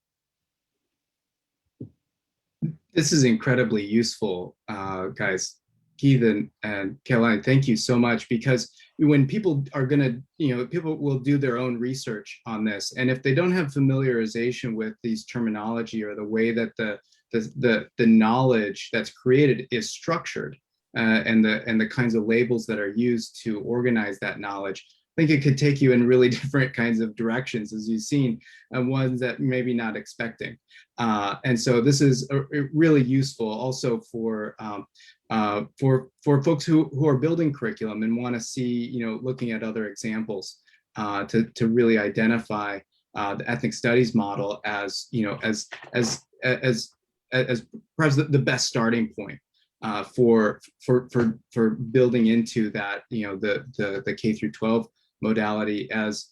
This is incredibly useful, guys. Keith and Caroline, thank you so much, because when people are gonna, people will do their own research on this, and if they don't have familiarization with these terminology or the way that the knowledge that's created is structured, and the kinds of labels that are used to organize that knowledge, I think it could take you in really different kinds of directions, as you've seen, and ones that maybe not expecting. And so this is really useful also for folks who are building curriculum and want to see, looking at other examples to really identify the ethnic studies model as, as perhaps the best starting point for building into that, the K-12 modality as,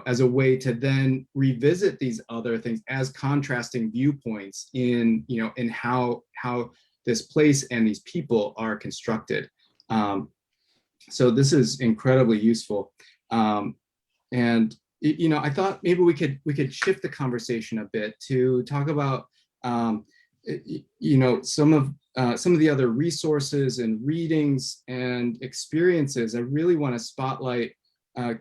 as a way to then revisit these other things as contrasting viewpoints in, in how this place and these people are constructed. So this is incredibly useful. And I thought maybe we could shift the conversation a bit to talk about some of the other resources and readings and experiences. I really want to spotlight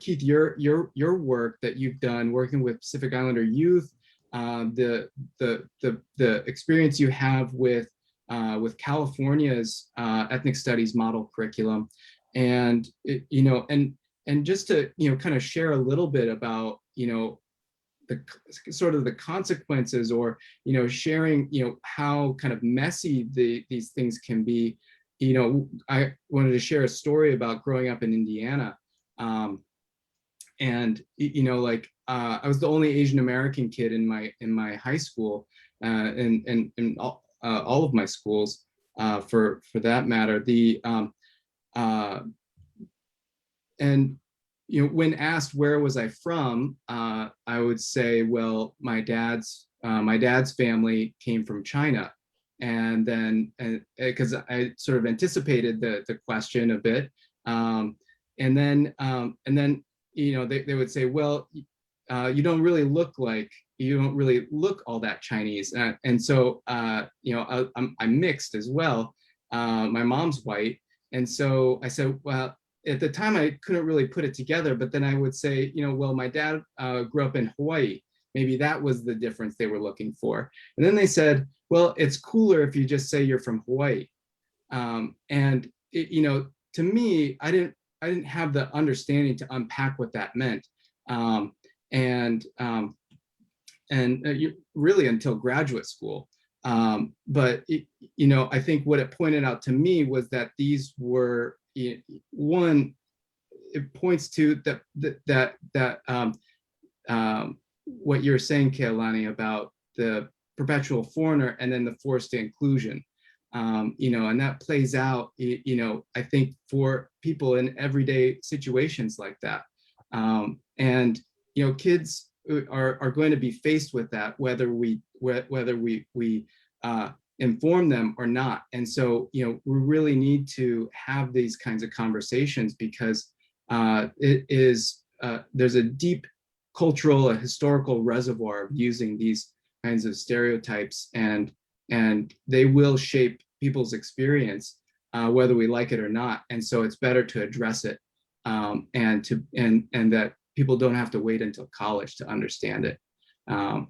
Keith, your work that you've done working with Pacific Islander youth, the experience you have with California's ethnic studies model curriculum, and and just to kind of share a little bit about the sort of the consequences, or sharing how kind of messy these things can be. I wanted to share a story about growing up in Indiana. And I was the only Asian American kid in my high school, and all of my schools, for that matter. And when asked where was I from, I would say, well, my dad's family came from China, and then because I sort of anticipated the question a bit, and then they would say, well, you don't really look all that Chinese, and so I'm mixed as well. My mom's white, and so I said, well, at the time I couldn't really put it together, but then I would say, well, my dad grew up in Hawaii. Maybe that was the difference they were looking for. And then they said, well, it's cooler if you just say you're from Hawaii. And to me, I didn't have the understanding to unpack what that meant, and really until graduate school. But I think what it pointed out to me was that these were, one, it points to what you're saying, Kealani, about the perpetual foreigner and then the forced inclusion. And that plays out, I think, for people in everyday situations like that. And kids are going to be faced with that, whether we inform them or not. And so, we really need to have these kinds of conversations, because there's a deep cultural and historical reservoir of using these kinds of stereotypes, and they will shape people's experience, whether we like it or not. And so it's better to address it, and that people don't have to wait until college to understand it.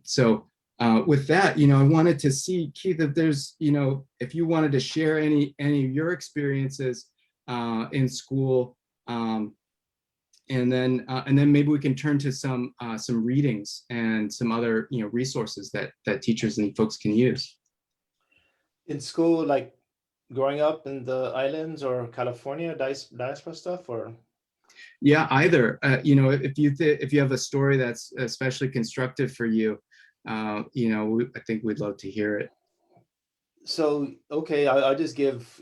So with that, I wanted to see, Keith, if there's, if you wanted to share any of your experiences in school, and then maybe we can turn to some readings and some other resources that teachers and folks can use. In school, like growing up in the islands or California, diaspora stuff, or? Yeah, either. If you have a story that's especially constructive for you, I think we'd love to hear it. So, okay, I'll just give,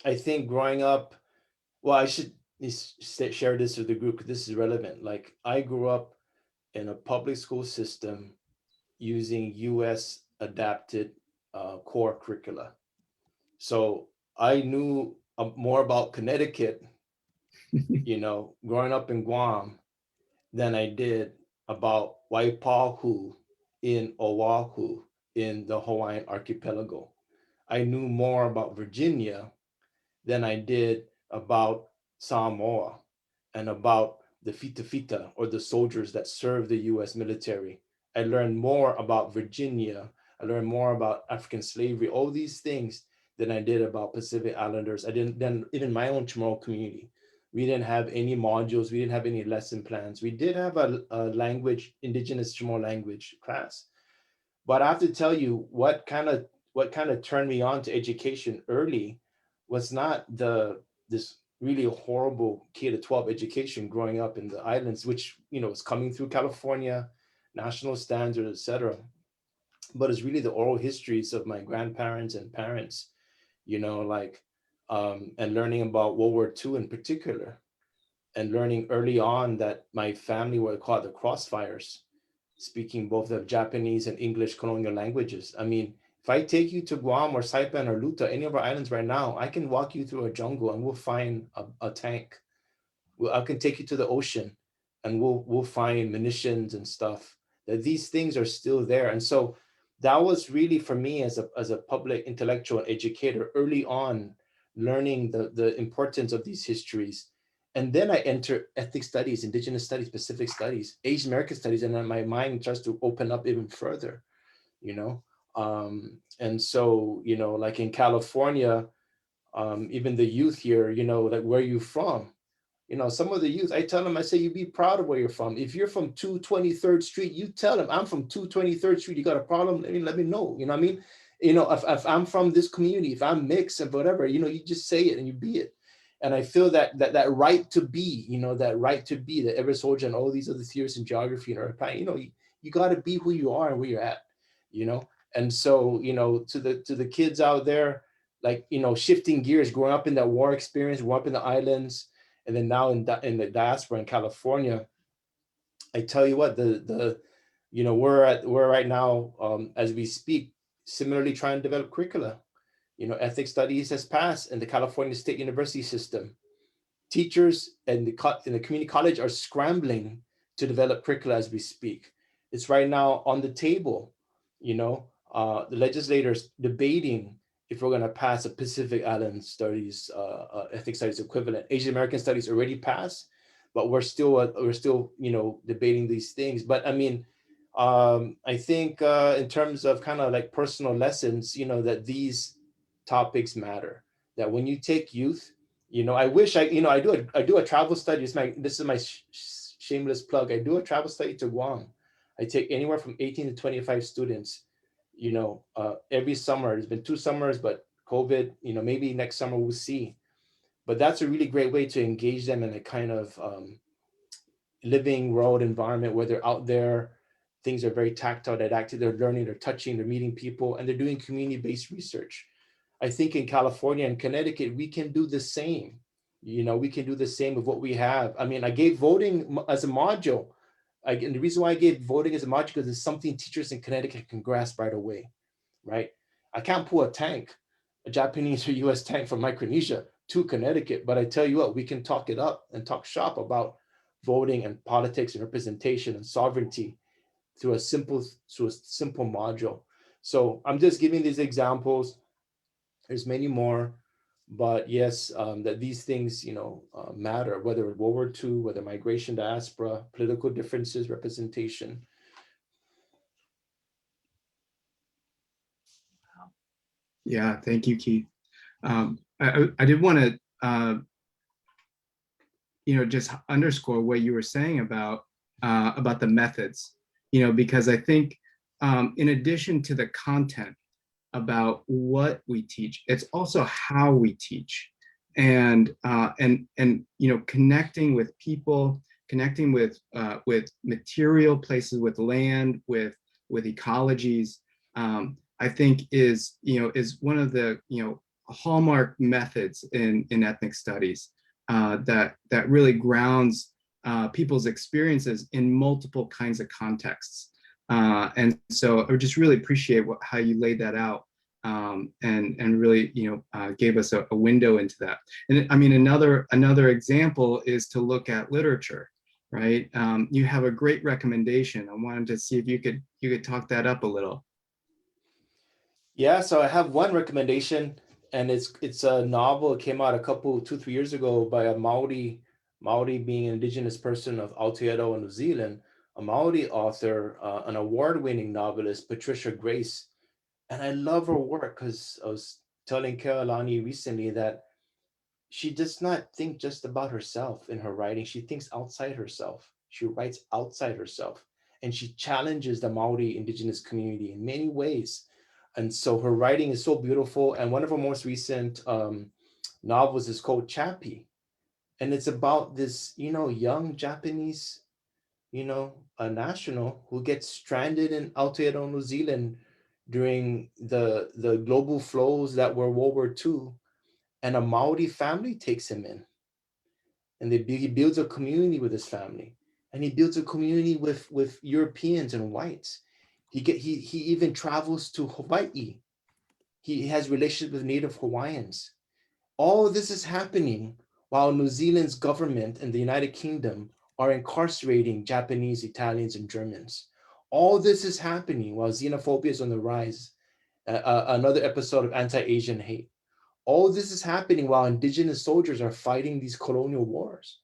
I think growing up, well, I should share this with the group because this is relevant. Like, I grew up in a public school system using US adapted core curricula. So I knew more about Connecticut, growing up in Guam than I did about Waipahu in Oahu in the Hawaiian archipelago. I knew more about Virginia than I did about Samoa and about the Fita Fita, or the soldiers that served the US military. I learned more about Virginia. I learned more about African slavery, all these things, than I did about Pacific Islanders. I didn't, then even my own Chamorro community, we didn't have any modules. We didn't have any lesson plans. We did have a language, indigenous Chamorro language class. But I have to tell you, what kind of turned me on to education early was not this really horrible K-12 education growing up in the islands, which was coming through California, national standards, etc. But it's really the oral histories of my grandparents and parents, and learning about World War II in particular, and learning early on that my family were called the Crossfires, speaking both the Japanese and English colonial languages. I mean, if I take you to Guam or Saipan or Luta, any of our islands right now, I can walk you through a jungle and we'll find a tank. I can take you to the ocean and we'll find munitions and stuff. That these things are still there. And so that was really, for me as a public intellectual educator early on, learning the importance of these histories. And then I enter ethnic studies, indigenous studies, Pacific studies, Asian American studies, and then my mind starts to open up even further, and so, like in California, even the youth here, like, where are you from? Some of the youth, I tell them, I say, you be proud of where you're from. If you're from 223rd Street, you tell them, I'm from 223rd Street. You got a problem? Let me know. You know what I mean? If I'm from this community, if I'm mixed and whatever, you just say it and you be it. And I feel that right to be, that right to be, that every soldier and all these other theorists in geography and AAPI, you got to be who you are and where you're at, And so, to the kids out there, like, shifting gears, growing up in that war experience, growing up in the islands, and then now in the diaspora in California, I tell you what, we're right now, as we speak, similarly trying to develop curricula. Ethnic studies has passed in the California State University system. Teachers and the community college are scrambling to develop curricula as we speak. It's right now on the table. The legislators debating if we're going to pass a Pacific Island Studies, ethnic studies equivalent. Asian American studies already passed, but we're still debating these things. But I mean, I think in terms of kind of like personal lessons, that these topics matter. That when you take youth, I wish I do a travel study. This is my shameless plug. I do a travel study to Guam. I take anywhere from 18 to 25 students, every summer. There's been 2 summers, but COVID, maybe next summer we'll see. But that's a really great way to engage them in a kind of living world environment where they're out there. Things are very tactile, didactic. They're learning, they're touching, they're meeting people, and they're doing community-based research. I think in California and Connecticut, we can do the same. We can do the same with what we have. I mean, I gave voting as a module. And the reason why I gave voting as a module because it's something teachers in Connecticut can grasp right away, right? I can't pull a tank, a Japanese or US tank from Micronesia to Connecticut, but I tell you what, we can talk it up and talk shop about voting and politics and representation and sovereignty through a simple module. So I'm just giving these examples. There's many more, but yes, that these things, matter, whether World War II, whether migration, diaspora, political differences, representation. Yeah, thank you, Keith. I did want to just underscore what you were saying about the methods, because I think in addition to the content about what we teach, it's also how we teach, and connecting with people, connecting with material places, with land, with ecologies. I think is one of the hallmark methods in ethnic studies that really grounds people's experiences in multiple kinds of contexts. And so I would just really appreciate how you laid that out, and really gave us a window into that. And I mean, another example is to look at literature, right? You have a great recommendation. I wanted to see if you could talk that up a little. Yeah, so I have one recommendation, and it's a novel. It came out 2-3 years ago by a Maori being an indigenous person of Aotearoa, New Zealand, a Maori author, an award-winning novelist, Patricia Grace. And I love her work because I was telling Kealani recently that she does not think just about herself in her writing. She thinks outside herself. She writes outside herself, and she challenges the Maori indigenous community in many ways. And so her writing is so beautiful. And one of her most recent novels is called Chappie. And it's about this, young Japanese, a national who gets stranded in Aotearoa, New Zealand during the global flows that were World War II. And a Maori family takes him in. And he builds a community with his family. And he builds a community with Europeans and whites. He even travels to Hawaii. He has relationships with Native Hawaiians. All of this is happening while New Zealand's government and the United Kingdom are incarcerating Japanese, Italians, and Germans. All this is happening while xenophobia is on the rise. Another episode of anti-Asian hate. All this is happening while indigenous soldiers are fighting these colonial wars,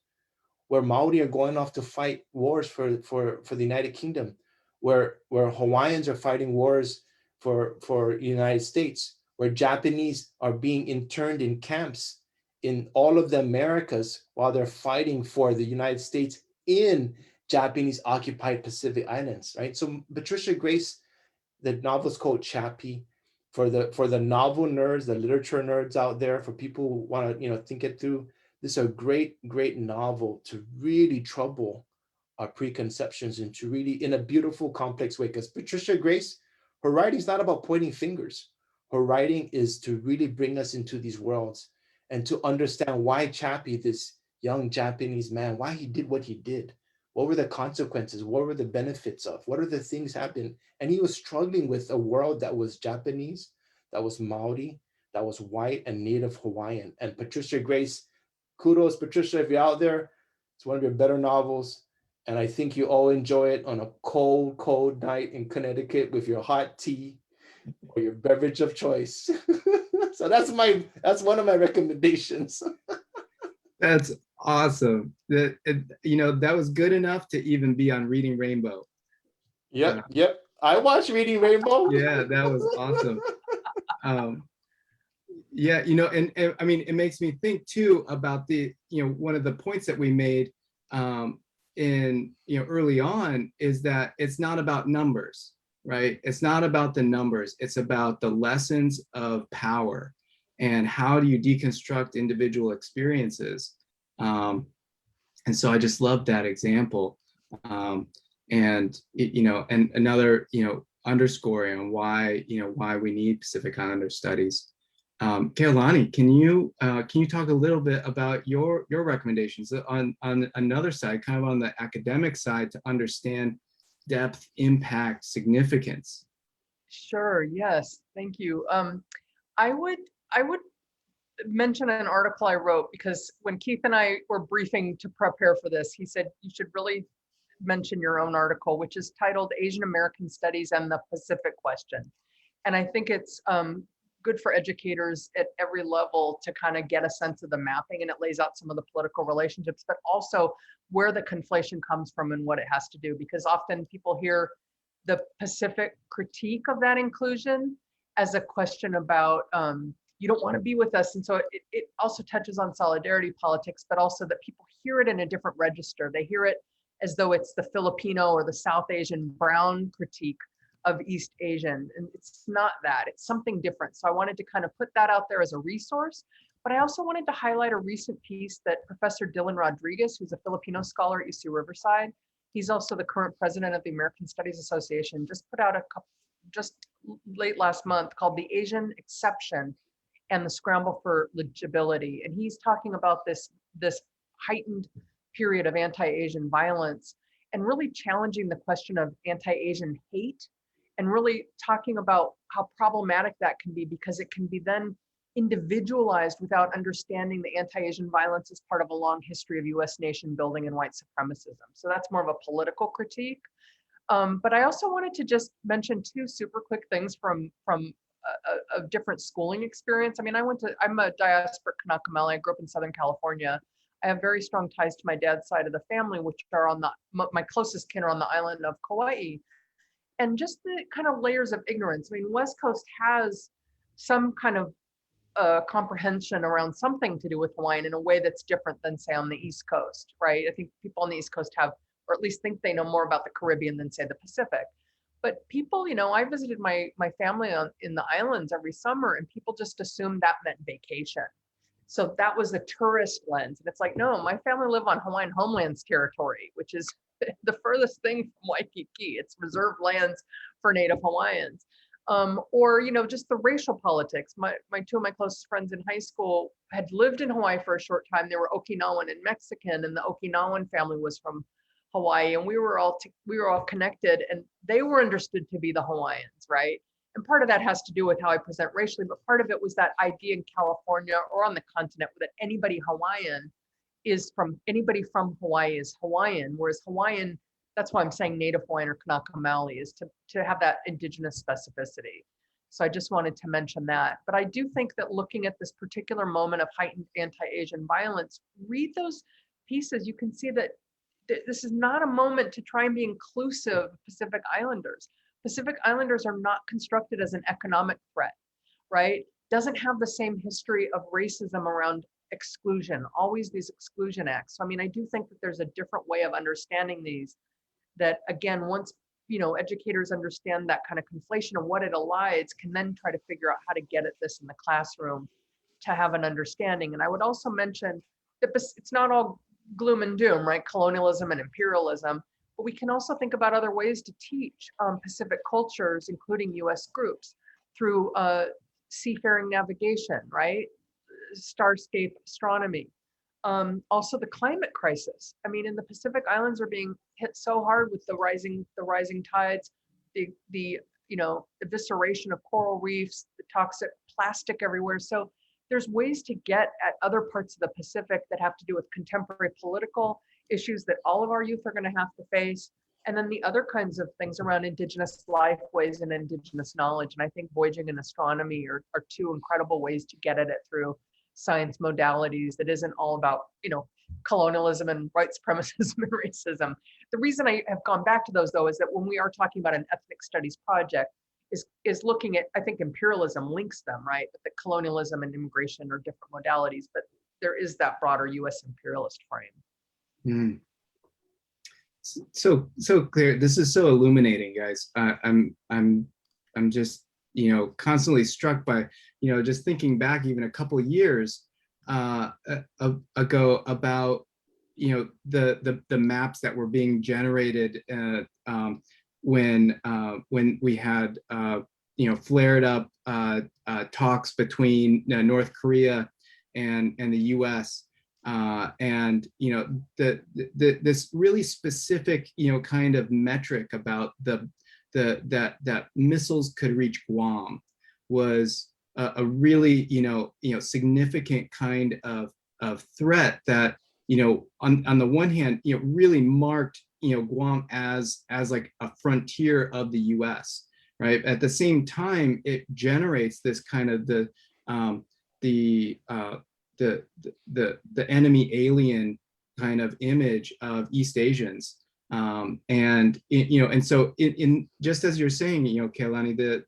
where Maori are going off to fight wars for the United Kingdom, where Hawaiians are fighting wars for the United States, where Japanese are being interned in camps in all of the Americas while they're fighting for the United States in Japanese occupied Pacific Islands, right? So Patricia Grace, the novel is called Chappie. For the novel nerds, the literature nerds out there, for people who want to think it through, this is a great novel to really trouble our preconceptions and to really, in a beautiful, complex way. Because Patricia Grace, her writing is not about pointing fingers. Her writing is to really bring us into these worlds and to understand why Chappie, this young Japanese man, why he did what he did. What were the consequences? What were the benefits of? What are the things happening? And he was struggling with a world that was Japanese, that was Maori, that was white and Native Hawaiian. And Patricia Grace, kudos, Patricia, if you're out there, it's one of your better novels. And I think you all enjoy it on a cold, cold night in Connecticut with your hot tea or your beverage of choice. So that's one of my recommendations. That's awesome. That was good enough to even be on Reading Rainbow. Yep. I watched Reading Rainbow. Yeah, that was awesome. Yeah, and I mean, it makes me think too about one of the points that we made early on is that it's not about numbers, right? It's not about the numbers. It's about the lessons of power and how do you deconstruct individual experiences. And so I just love that example. And another, underscoring on why we need Pacific Islander studies. Kealani, can you talk a little bit about your recommendations on another side, kind of on the academic side, to understand depth, impact, significance? Sure. Yes. Thank you. I would mention an article I wrote, because when Keith and I were briefing to prepare for this, he said you should really mention your own article, which is titled Asian American Studies and the Pacific Question. And I think it's good for educators at every level to kind of get a sense of the mapping, and it lays out some of the political relationships, but also where the conflation comes from and what it has to do, because often people hear the Pacific critique of that inclusion as a question about you don't want to be with us. And so it also touches on solidarity politics, but also that people hear it in a different register. They hear it as though it's the Filipino or the South Asian brown critique of East Asian. And it's not that, it's something different. So I wanted to kind of put that out there as a resource, but I also wanted to highlight a recent piece that Professor Dylan Rodriguez, who's a Filipino scholar at UC Riverside, he's also the current president of the American Studies Association, just put out a couple, just late last month, called The Asian Exception and the Scramble for Legibility. And he's talking about this heightened period of anti-Asian violence and really challenging the question of anti-Asian hate, and really talking about how problematic that can be, because it can be then individualized without understanding the anti-Asian violence as part of a long history of US nation building and white supremacism. So that's more of a political critique. But I also wanted to just mention two super quick things from a different schooling experience. I mean, I'm a diasporic Kanaka Maoli. I grew up in Southern California. I have very strong ties to my dad's side of the family, which are on my closest kin are on the island of Kauai. And just the kind of layers of ignorance. I mean, West Coast has some kind of comprehension around something to do with Hawaiian in a way that's different than, say, on the East Coast, right? I think people on the East Coast have, or at least think they know more about the Caribbean than, say, the Pacific. But people, I visited my family in the islands every summer, and people just assumed that meant vacation. So that was a tourist lens. And it's like, no, my family live on Hawaiian homelands territory, which is the furthest thing from Waikiki. It's reserved lands for Native Hawaiians. Or, just the racial politics. Two of my closest friends in high school had lived in Hawaii for a short time. They were Okinawan and Mexican, and the Okinawan family was from Hawaii, and we were all connected, and they were understood to be the Hawaiians, right? And part of that has to do with how I present racially, but part of it was that idea in California or on the continent that anybody from Hawaii is Hawaiian, whereas Hawaiian, that's why I'm saying Native Hawaiian or Kanaka Maoli, is to have that indigenous specificity. So I just wanted to mention that. But I do think that looking at this particular moment of heightened anti-Asian violence, read those pieces, you can see that this is not a moment to try and be inclusive of Pacific Islanders. Pacific Islanders are not constructed as an economic threat, right? Doesn't have the same history of racism around exclusion, always these exclusion acts. So, I mean, I do think that there's a different way of understanding these, that again, once, educators understand that kind of conflation of what it elides, can then try to figure out how to get at this in the classroom to have an understanding. And I would also mention that it's not all gloom and doom, right? Colonialism and imperialism, but we can also think about other ways to teach Pacific cultures, including US groups, through seafaring navigation, right? Starscape astronomy. Also the climate crisis. I mean, in the Pacific Islands are being hit so hard with the rising tides, the evisceration of coral reefs, the toxic plastic everywhere. So there's ways to get at other parts of the Pacific that have to do with contemporary political issues that all of our youth are going to have to face. And then the other kinds of things around indigenous lifeways and indigenous knowledge. And I think voyaging and astronomy are two incredible ways to get at it through science modalities that isn't all about, colonialism and white supremacism and racism. The reason I have gone back to those, though, is that when we are talking about an ethnic studies project, is looking at, I think imperialism links them, right? But the colonialism and immigration are different modalities, but there is that broader US imperialist frame. So clear. This is so illuminating, guys. I'm just, constantly struck by, just thinking back even a couple of years ago about, the maps that were being generated when we had flared up talks between North Korea and the U.S. And this really specific kind of metric about that missiles could reach Guam was a really significant kind of threat that on the one hand really marked Guam as like a frontier of the U.S. right? At the same time, it generates this kind of the enemy alien kind of image of East Asians, and so in just as you're saying, Keilani,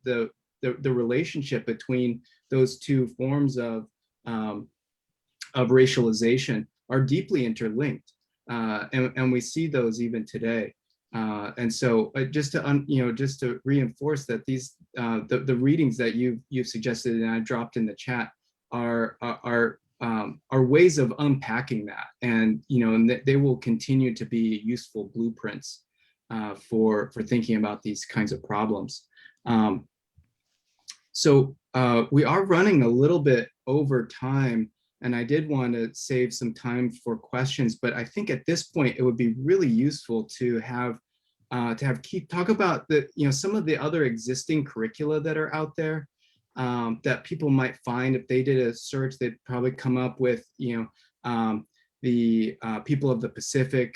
the relationship between those two forms of racialization are deeply interlinked, and we see those even today. And so just to reinforce that these the readings that you've suggested and I dropped in the chat are ways of unpacking that, and and they will continue to be useful blueprints for thinking about these kinds of problems. So we are running a little bit over time, and I did want to save some time for questions, but I think at this point it would be really useful to have Keith talk about some of the other existing curricula that are out there that people might find. If they did a search, they'd probably come up with the People of the Pacific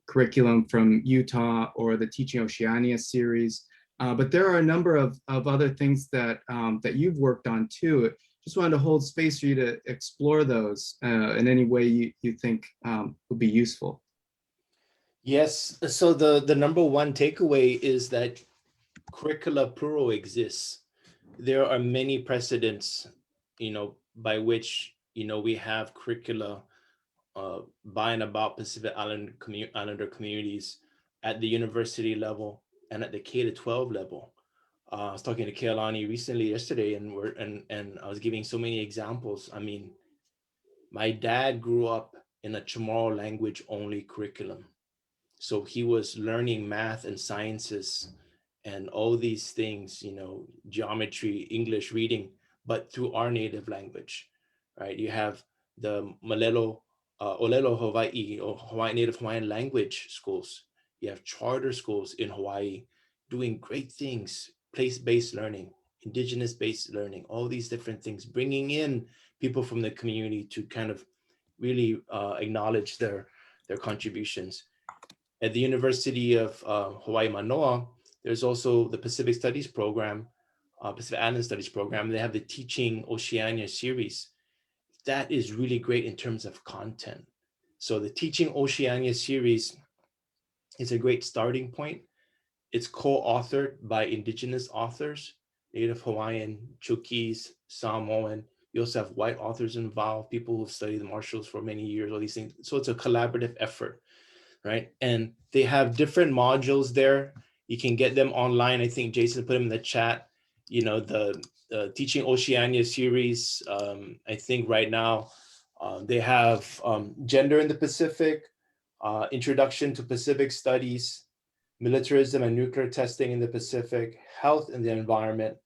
curriculum from Utah, or the Teaching Oceania series. But there are a number of other things that that you've worked on too. Just wanted to hold space for you to explore those in any way you think would be useful. Yes, so the number one takeaway is that curricula plural exists. There are many precedents, by which, we have curricula by and about Pacific Islander communities at the university level and at the K-12 level. I was talking to Kealani yesterday, and I was giving so many examples. I mean, my dad grew up in a Chamorro language only curriculum. So he was learning math and sciences and all these things, geometry, English, reading, but through our native language, right? You have the Olelo Hawaii, or Native Hawaiian language schools. You have charter schools in Hawaii doing great things, place-based learning, indigenous-based learning, all these different things, bringing in people from the community to kind of really acknowledge their contributions. At the University of Hawaii Manoa, there's also the Pacific Studies program, Pacific Island Studies program. They have the Teaching Oceania series. That is really great in terms of content. So the Teaching Oceania series is a great starting point. It's co-authored by indigenous authors, Native Hawaiian, Chukis, Samoan. You also have white authors involved, people who've studied the Marshalls for many years, all these things. So it's a collaborative effort, right? And they have different modules there. You can get them online. I think Jason put them in the chat. The Teaching Oceania series, I think right now they have Gender in the Pacific, Introduction to Pacific Studies, Militarism and Nuclear Testing in the Pacific, Health and the Environment,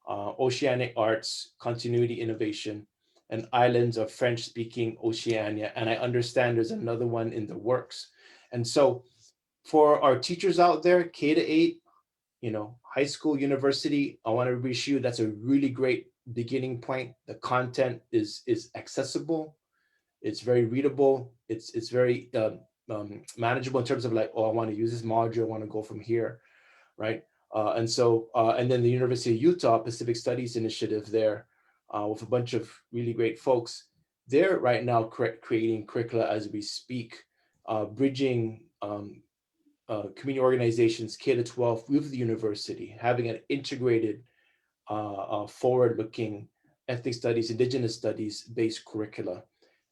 Oceanic Arts, Continuity Innovation, and Islands of French-speaking Oceania. And I understand there's another one in the works. And so for our teachers out there, K-8, high school, university, I want to wish you that's a really great beginning point. The content is accessible. It's very readable. It's very manageable in terms of like, oh, I want to use this module. I want to go from here, right? And then the University of Utah Pacific Studies Initiative there with a bunch of really great folks. They're right now creating curricula as we speak, bridging community organizations, K-12 with the university, having an integrated, forward-looking ethnic studies, indigenous studies based curricula.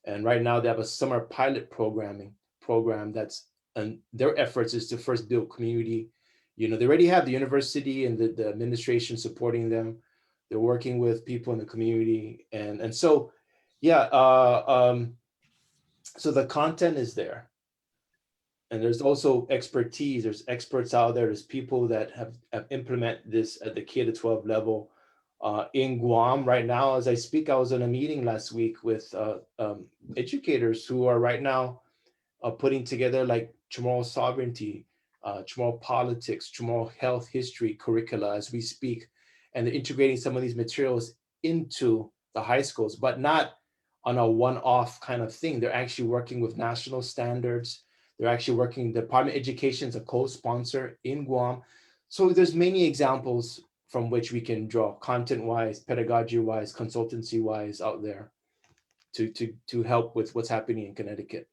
And right now they have a summer pilot program and their efforts is to first build community. They already have the university and the administration supporting them. They're working with people in the community. And so, yeah, so the content is there. And there's also expertise. There's experts out there. There's people that have implemented this at the K-12 level. In Guam right now, as I speak, I was in a meeting last week with educators who are right now putting together like Chamorro sovereignty, Chamorro politics, Chamorro health history curricula as we speak, and they're integrating some of these materials into the high schools, but not on a one-off kind of thing. They're actually working with national standards. They're actually working, the Department of Education is a co-sponsor in Guam. So there's many examples from which we can draw content-wise, pedagogy-wise, consultancy-wise out there to help with what's happening in Connecticut.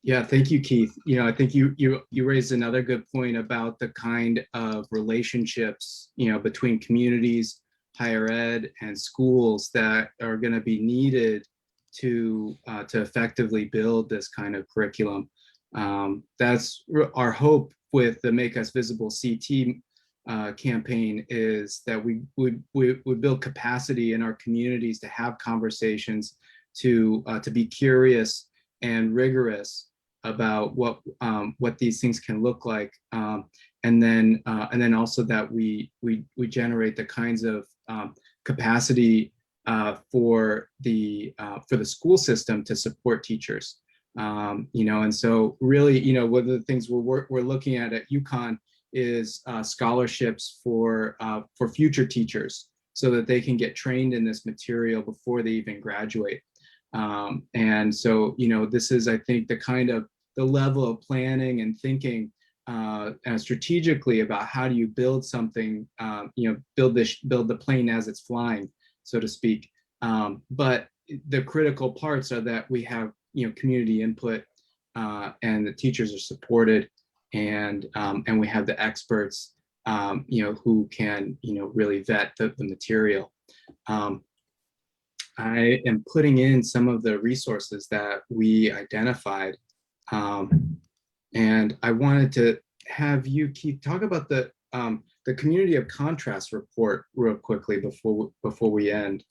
Yeah, thank you, Keith. I think you raised another good point about the kind of relationships, between communities, higher ed and schools that are going to be needed to effectively build this kind of curriculum. That's our hope with the Make Us Visible CT campaign, is that we would build capacity in our communities to have conversations, to be curious and rigorous about what these things can look like, and then also that we generate the kinds of capacity for the school system to support teachers. And so really, one of the things we're looking at UConn is scholarships for future teachers, so that they can get trained in this material before they even graduate. And so, this is, I think, the level of planning and thinking strategically about how do you build something, build the plane as it's flying, so to speak. But the critical parts are that we have, community input, and the teachers are supported, and we have the experts, who can, really vet the material. I am putting in some of the resources that we identified, and I wanted to have you, Keith, talk about the community of contrast report real quickly before we end.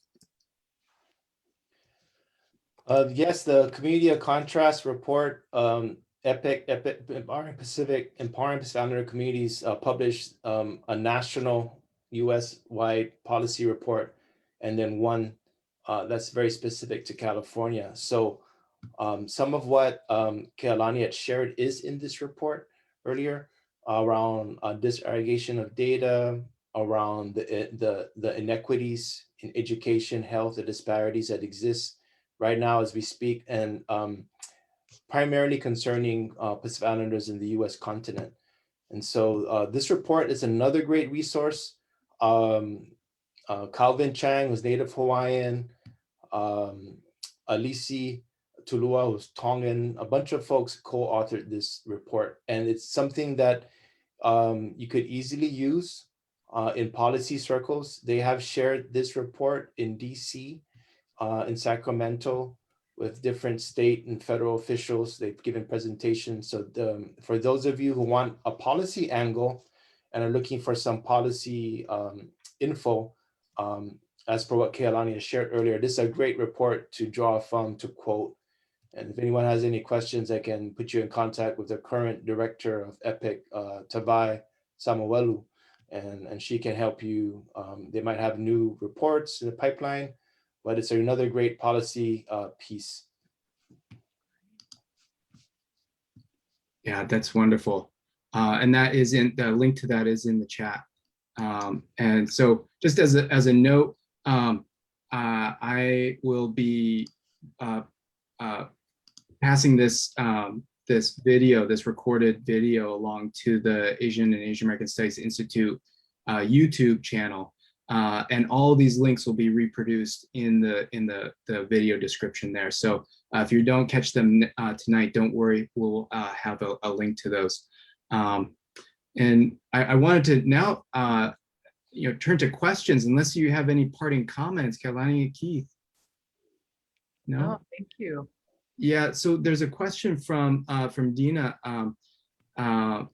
Yes, the community of contrast report, AAPI, Empowering Pacific Islander Communities, published a national US-wide policy report, and then one that's very specific to California. So some of what Kealani had shared is in this report earlier, around disaggregation of data, around the inequities in education, health, the disparities that exist right now as we speak, and primarily concerning Pacific Islanders in the US continent. And so this report is another great resource. Calvin Chang, who's Native Hawaiian, Alisi Tulua, who's Tongan, a bunch of folks co-authored this report. And it's something that you could easily use in policy circles. They have shared this report in DC, in Sacramento, with different state and federal officials. They've given presentations. So for those of you who want a policy angle and are looking for some policy info, as per what Kealani has shared earlier, this is a great report to draw from, to quote. And if anyone has any questions, I can put you in contact with the current director of EPIC, Tavai Samuelu, and she can help you. They might have new reports in the pipeline, but it's another great policy piece. Yeah, that's wonderful. And that is in the link to that is in the chat. And so just as a note, I will be passing this this recorded video along to the Asian and Asian American Studies Institute YouTube channel. And all of these links will be reproduced in the video description there. So if you don't catch them tonight, don't worry, we'll have a link to those. And I wanted to now turn to questions, unless you have any parting comments, Kealani and Keith. No? Oh, thank you. Yeah, so there's a question from Dina,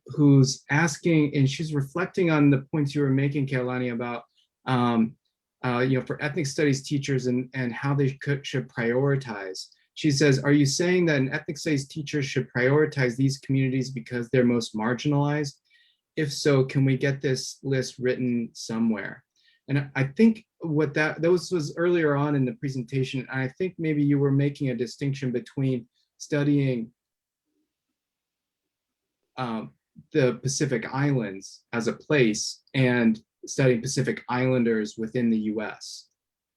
who's asking, and she's reflecting on the points you were making, Kealani, about for ethnic studies teachers and how they should prioritize. She says, are you saying that an ethnic studies teacher should prioritize these communities because they're most marginalized? If so, can we get this list written somewhere? And I think what that was earlier on in the presentation. I think maybe you were making a distinction between studying the Pacific Islands as a place and studying Pacific Islanders within the US.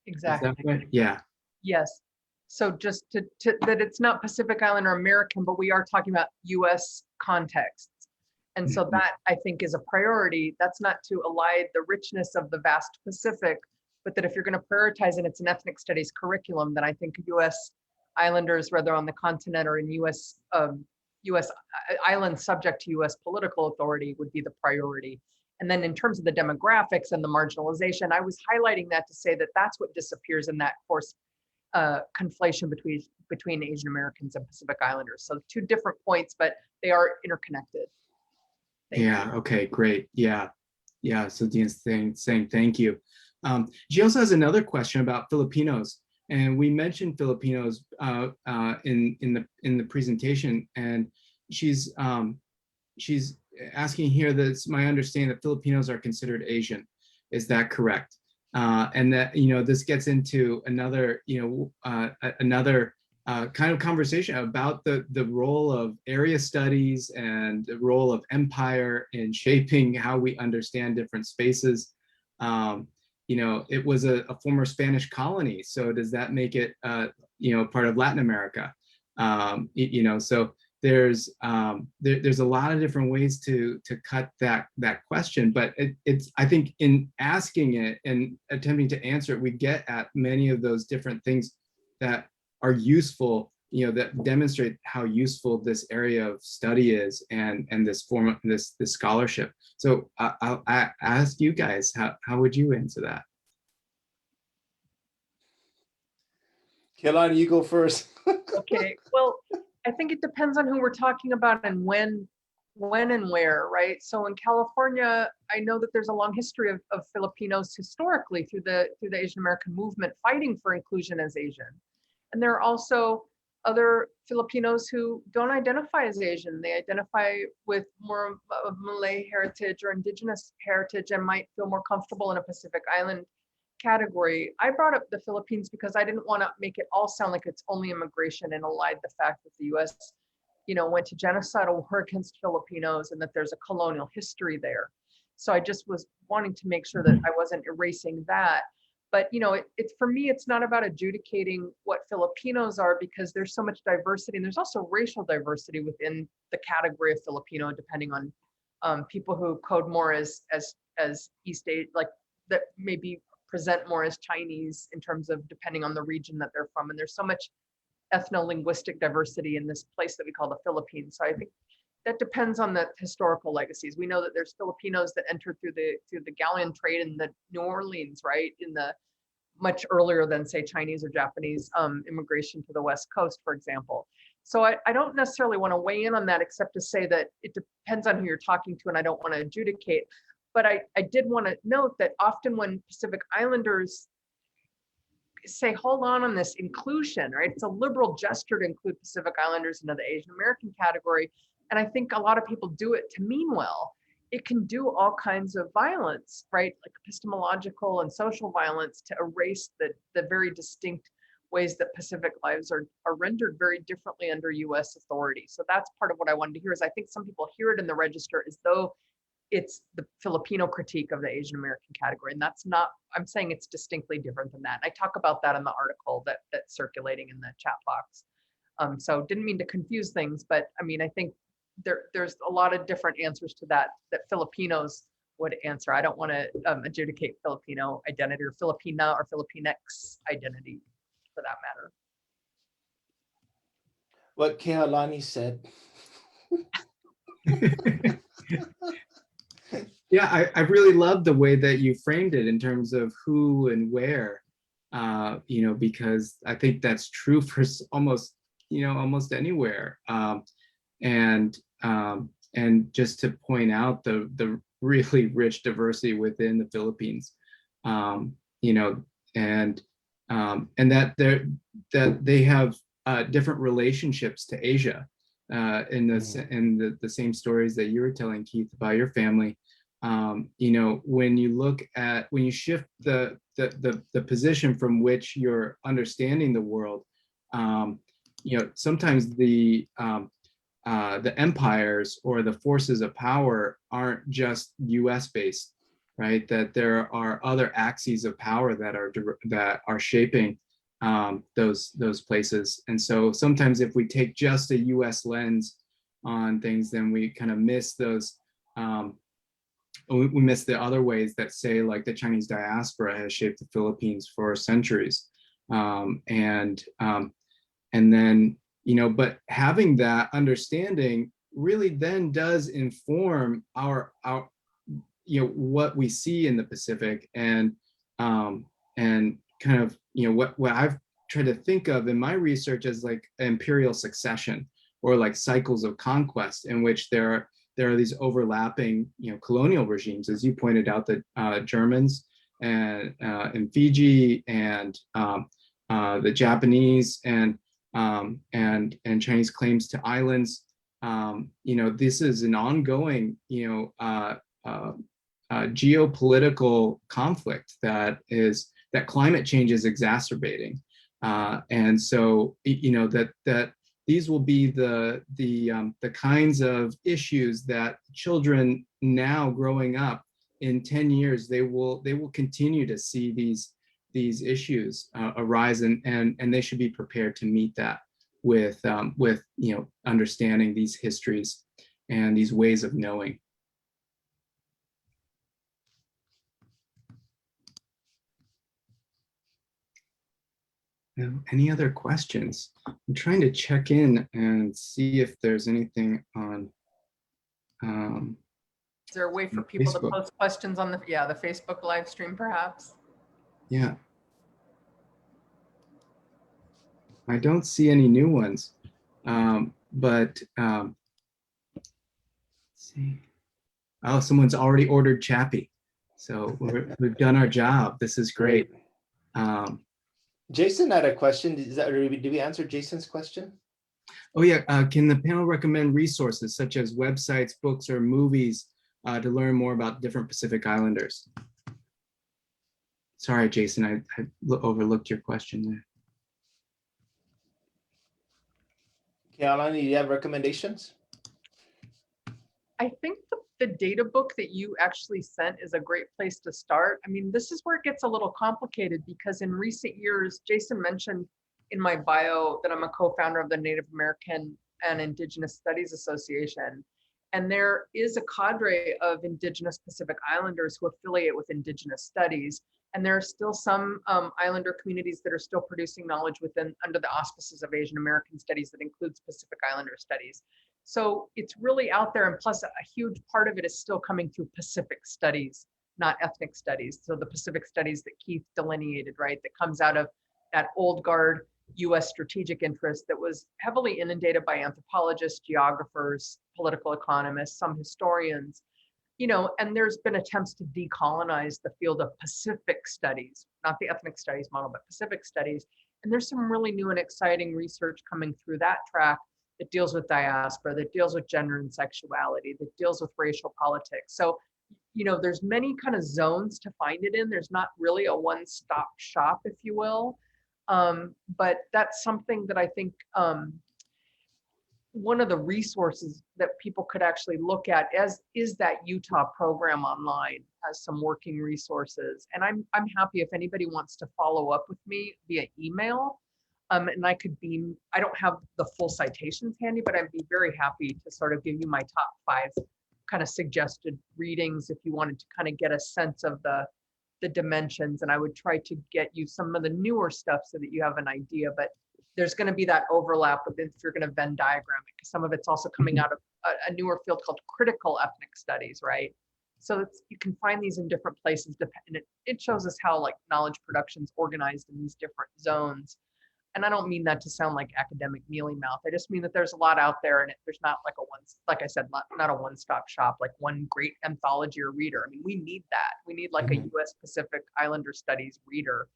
Exactly. Is that right? Yeah. Yes. So just to that it's not Pacific Island or American, but we are talking about US contexts. And so that, I think, is a priority. That's not to elide the richness of the vast Pacific, but that if you're going to prioritize and it's an ethnic studies curriculum, then I think US Islanders, whether on the continent or in US islands subject to US political authority, would be the priority. And then in terms of the demographics and the marginalization, I was highlighting that to say that that's what disappears in that course conflation between Asian Americans and Pacific Islanders. So two different points, but they are interconnected. Thank you. Okay, great. Yeah. So Dean's saying thank you. She also has another question about Filipinos, and we mentioned Filipinos in the presentation, and she's asking here that it's my understanding that Filipinos are considered Asian. Is that correct? And that, this gets into another, another kind of conversation about the role of area studies and the role of empire in shaping how we understand different spaces. It was a former Spanish colony, so does that make it, part of Latin America? So there's a lot of different ways to cut that question, but it's I think in asking it and attempting to answer it, we get at many of those different things that are useful, that demonstrate how useful this area of study is and this form of this scholarship. So I'll ask you guys, how would you answer that? Kehlani, you go first. Okay, well, I think it depends on who we're talking about and when and where, right? So in California, I know that there's a long history of Filipinos historically through the Asian American movement fighting for inclusion as Asian. And there are also other Filipinos who don't identify as Asian. They identify with more of Malay heritage or indigenous heritage and might feel more comfortable in a Pacific Island category. I brought up the Philippines because I didn't want to make it all sound like it's only immigration and allied the fact that the US, went to genocidal war against Filipinos and that there's a colonial history there. So I just was wanting to make sure that I wasn't erasing that. But it's for me, it's not about adjudicating what Filipinos are because there's so much diversity, and there's also racial diversity within the category of Filipino, depending on people who code more as East Asia, like that maybe present more as Chinese in terms of depending on the region that they're from. And there's so much ethno-linguistic diversity in this place that we call the Philippines. So I think that depends on the historical legacies. We know that there's Filipinos that entered through the galleon trade in the New Orleans, right? In the much earlier than say Chinese or Japanese immigration to the West Coast, for example. So I don't necessarily want to weigh in on that, except to say that it depends on who you're talking to, and I don't want to adjudicate. But I did want to note that often when Pacific Islanders say, hold on this inclusion, right? It's a liberal gesture to include Pacific Islanders into the Asian American category. And I think a lot of people do it to mean well. It can do all kinds of violence, right? Like epistemological and social violence to erase the very distinct ways that Pacific lives are rendered very differently under US authority. So that's part of what I wanted to hear is I think some people hear it in the register as though it's the Filipino critique of the Asian American category. And that's not, I'm saying it's distinctly different than that. I talk about that in the article that's circulating in the chat box. So didn't mean to confuse things, but I mean, I think there's a lot of different answers to that Filipinos would answer. I don't want to adjudicate Filipino identity or Filipina or Filipinx identity for that matter. What Kehlani said. Yeah, I really love the way that you framed it in terms of who and where, because I think that's true for almost anywhere. And just to point out the really rich diversity within the Philippines, and that they have different relationships to Asia, in the same stories that you were telling, Keith, about your family. When you shift the position from which you're understanding the world, sometimes the empires or the forces of power aren't just US based, right? That there are other axes of power that are shaping those places. And so sometimes if we take just a US lens on things, then we kind of miss those, we miss the other ways that, say, like the Chinese diaspora has shaped the Philippines for centuries. And then, but having that understanding really then does inform our what we see in the Pacific, and kind of what I've tried to think of in my research as like imperial succession, or like cycles of conquest, in which there are these overlapping colonial regimes, as you pointed out, the Germans and in Fiji, and the Japanese, and Chinese claims to islands. This is an ongoing geopolitical conflict that climate change is exacerbating, and so that these will be the kinds of issues that children now growing up in 10 years, they will continue to see these issues arise, and they should be prepared to meet that with understanding these histories and these ways of knowing. Now, any other questions? I'm trying to check in and see if there's anything on. Is there a way for people Facebook. to post questions on the Facebook live stream, perhaps? Yeah. I don't see any new ones, but let's see. Oh, someone's already ordered Chappie, so we've done our job. This is great. Jason had a question. Did we answer Jason's question? Oh yeah, can the panel recommend resources such as websites, books, or movies to learn more about different Pacific Islanders? Sorry, Jason, I overlooked your question there. Kealani, do you have recommendations? I think the data book that you actually sent is a great place to start. I mean, this is where it gets a little complicated, because in recent years, Jason mentioned in my bio that I'm a co-founder of the Native American and Indigenous Studies Association. And there is a cadre of Indigenous Pacific Islanders who affiliate with Indigenous Studies. And there are still some Islander communities that are still producing knowledge under the auspices of Asian American Studies that includes Pacific Islander Studies. So it's really out there. And plus, a huge part of it is still coming through Pacific Studies, not ethnic studies. So the Pacific Studies that Keith delineated, right, that comes out of that old guard US strategic interest that was heavily inundated by anthropologists, geographers, political economists, some historians, and there's been attempts to decolonize the field of Pacific studies, not the ethnic studies model, but Pacific studies. And there's some really new and exciting research coming through that track that deals with diaspora, that deals with gender and sexuality, that deals with racial politics. So, there's many kind of zones to find it in. There's not really a one-stop shop, if you will. But that's something that I think one of the resources that people could actually look at is that Utah program online has some working resources. And I'm happy if anybody wants to follow up with me via email. And I don't have the full citations handy, but I'd be very happy to sort of give you my top 5 kind of suggested readings if you wanted to kind of get a sense of the dimensions. And I would try to get you some of the newer stuff so that you have an idea, but there's going to be that overlap with if you're going to Venn diagram it, because some of it's also coming out of a newer field called critical ethnic studies, right? So you can find these in different places, and it shows us how like knowledge production is organized in these different zones. And I don't mean that to sound like academic mealy mouth. I just mean that there's a lot out there, and there's not like like I said, not a one-stop shop, like one great anthology or reader. I mean, we need that. We need like a US Pacific Islander Studies reader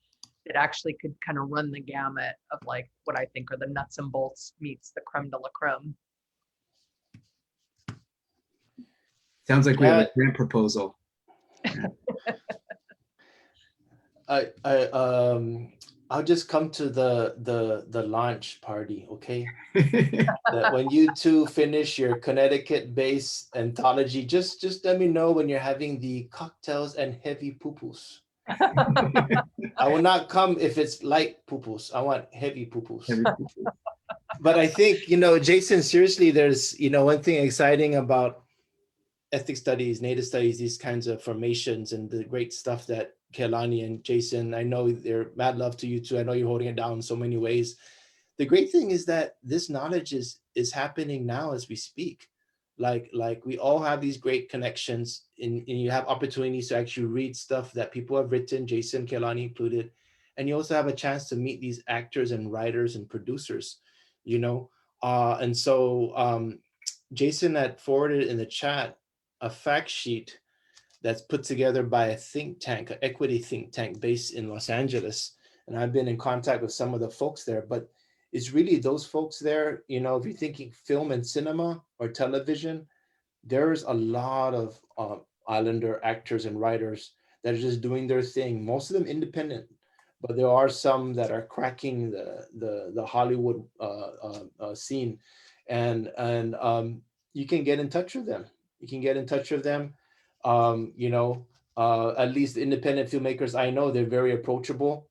that actually could kind of run the gamut of like what I think are the nuts and bolts meets the creme de la creme. Sounds like we have a grant proposal. I'll just come to the launch party, okay? That when you two finish your Connecticut-based anthology, just let me know when you're having the cocktails and heavy poo-poos. I will not come if it's light poo-poos. I want heavy poo-poos. But I think, Jason, seriously, there's, one thing exciting about ethnic studies, Native studies, these kinds of formations and the great stuff that Kealani and Jason, I know they're mad love to you too. I know you're holding it down in so many ways. The great thing is that this knowledge is happening now as we speak. Like we all have these great connections, and you have opportunities to actually read stuff that people have written, Jason, Kelani included, and you also have a chance to meet these actors and writers and producers, you know. And so Jason had forwarded in the chat a fact sheet that's put together by a think tank, an equity think tank based in Los Angeles. And I've been in contact with some of the folks there, but it's really those folks there, you know, if you're thinking film and cinema or television, there's a lot of Islander actors and writers that are just doing their thing, most of them independent, but there are some that are cracking the Hollywood scene. And you can get in touch with them. You can get in touch with them. You know, at least the independent filmmakers I know, they're very approachable,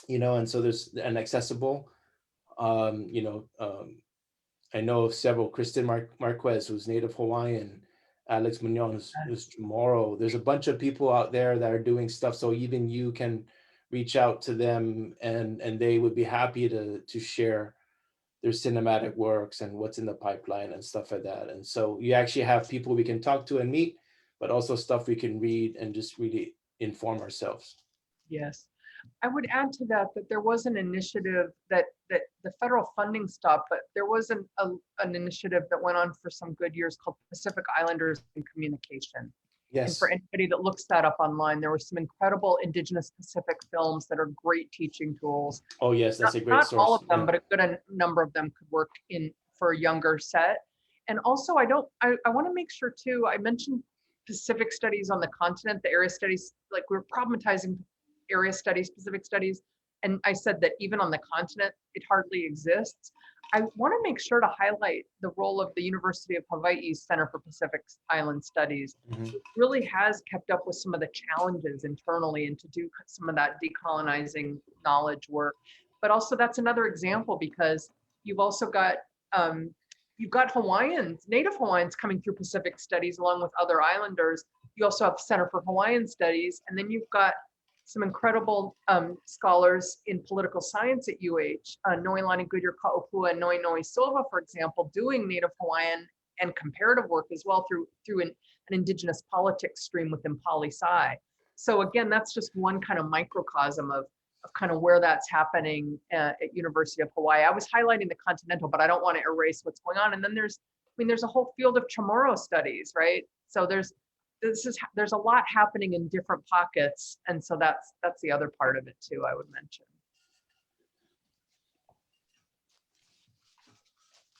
you know, and so there's and accessible. You know, I know of several, Kristen Marquez, who's Native Hawaiian, Alex Munoz, who's Chamorro. There's a bunch of people out there that are doing stuff. So even you can reach out to them, and they would be happy to share their cinematic works and what's in the pipeline and stuff like that. And so you actually have people we can talk to and meet, but also stuff we can read and just really inform ourselves. Yes. I would add to that there was an initiative that the federal funding stopped, but there was an initiative that went on for some good years called Pacific Islanders in Communication. Yes. And for anybody that looks that up online, there were some incredible Indigenous Pacific films that are great teaching tools. Oh yes, that's a great source. Not all of them, yeah. but a good number of them could work for a younger set. And also, I want to make sure too, I mentioned Pacific studies on the continent, the area studies, like we're problematizing area studies, Pacific studies. And I said that even on the continent, it hardly exists. I want to make sure to highlight the role of the University of Hawaii's Center for Pacific Island Studies. Mhm. It really has kept up with some of the challenges internally and to do some of that decolonizing knowledge work. But also that's another example because you've also got Hawaiians, Native Hawaiians coming through Pacific studies along with other islanders. You also have Center for Hawaiian Studies, and then you've got some incredible scholars in political science at UH, Noelani Goodyear Kaopua and Noi Silva, for example, doing Native Hawaiian and comparative work as well through an indigenous politics stream within poli-sci. So again, that's just one kind of microcosm of kind of where that's happening at University of Hawaii. I was highlighting the continental, but I don't want to erase what's going on. And then there's a whole field of Chamorro studies, right? So there's a lot happening in different pockets, and so that's the other part of it too, I would mention.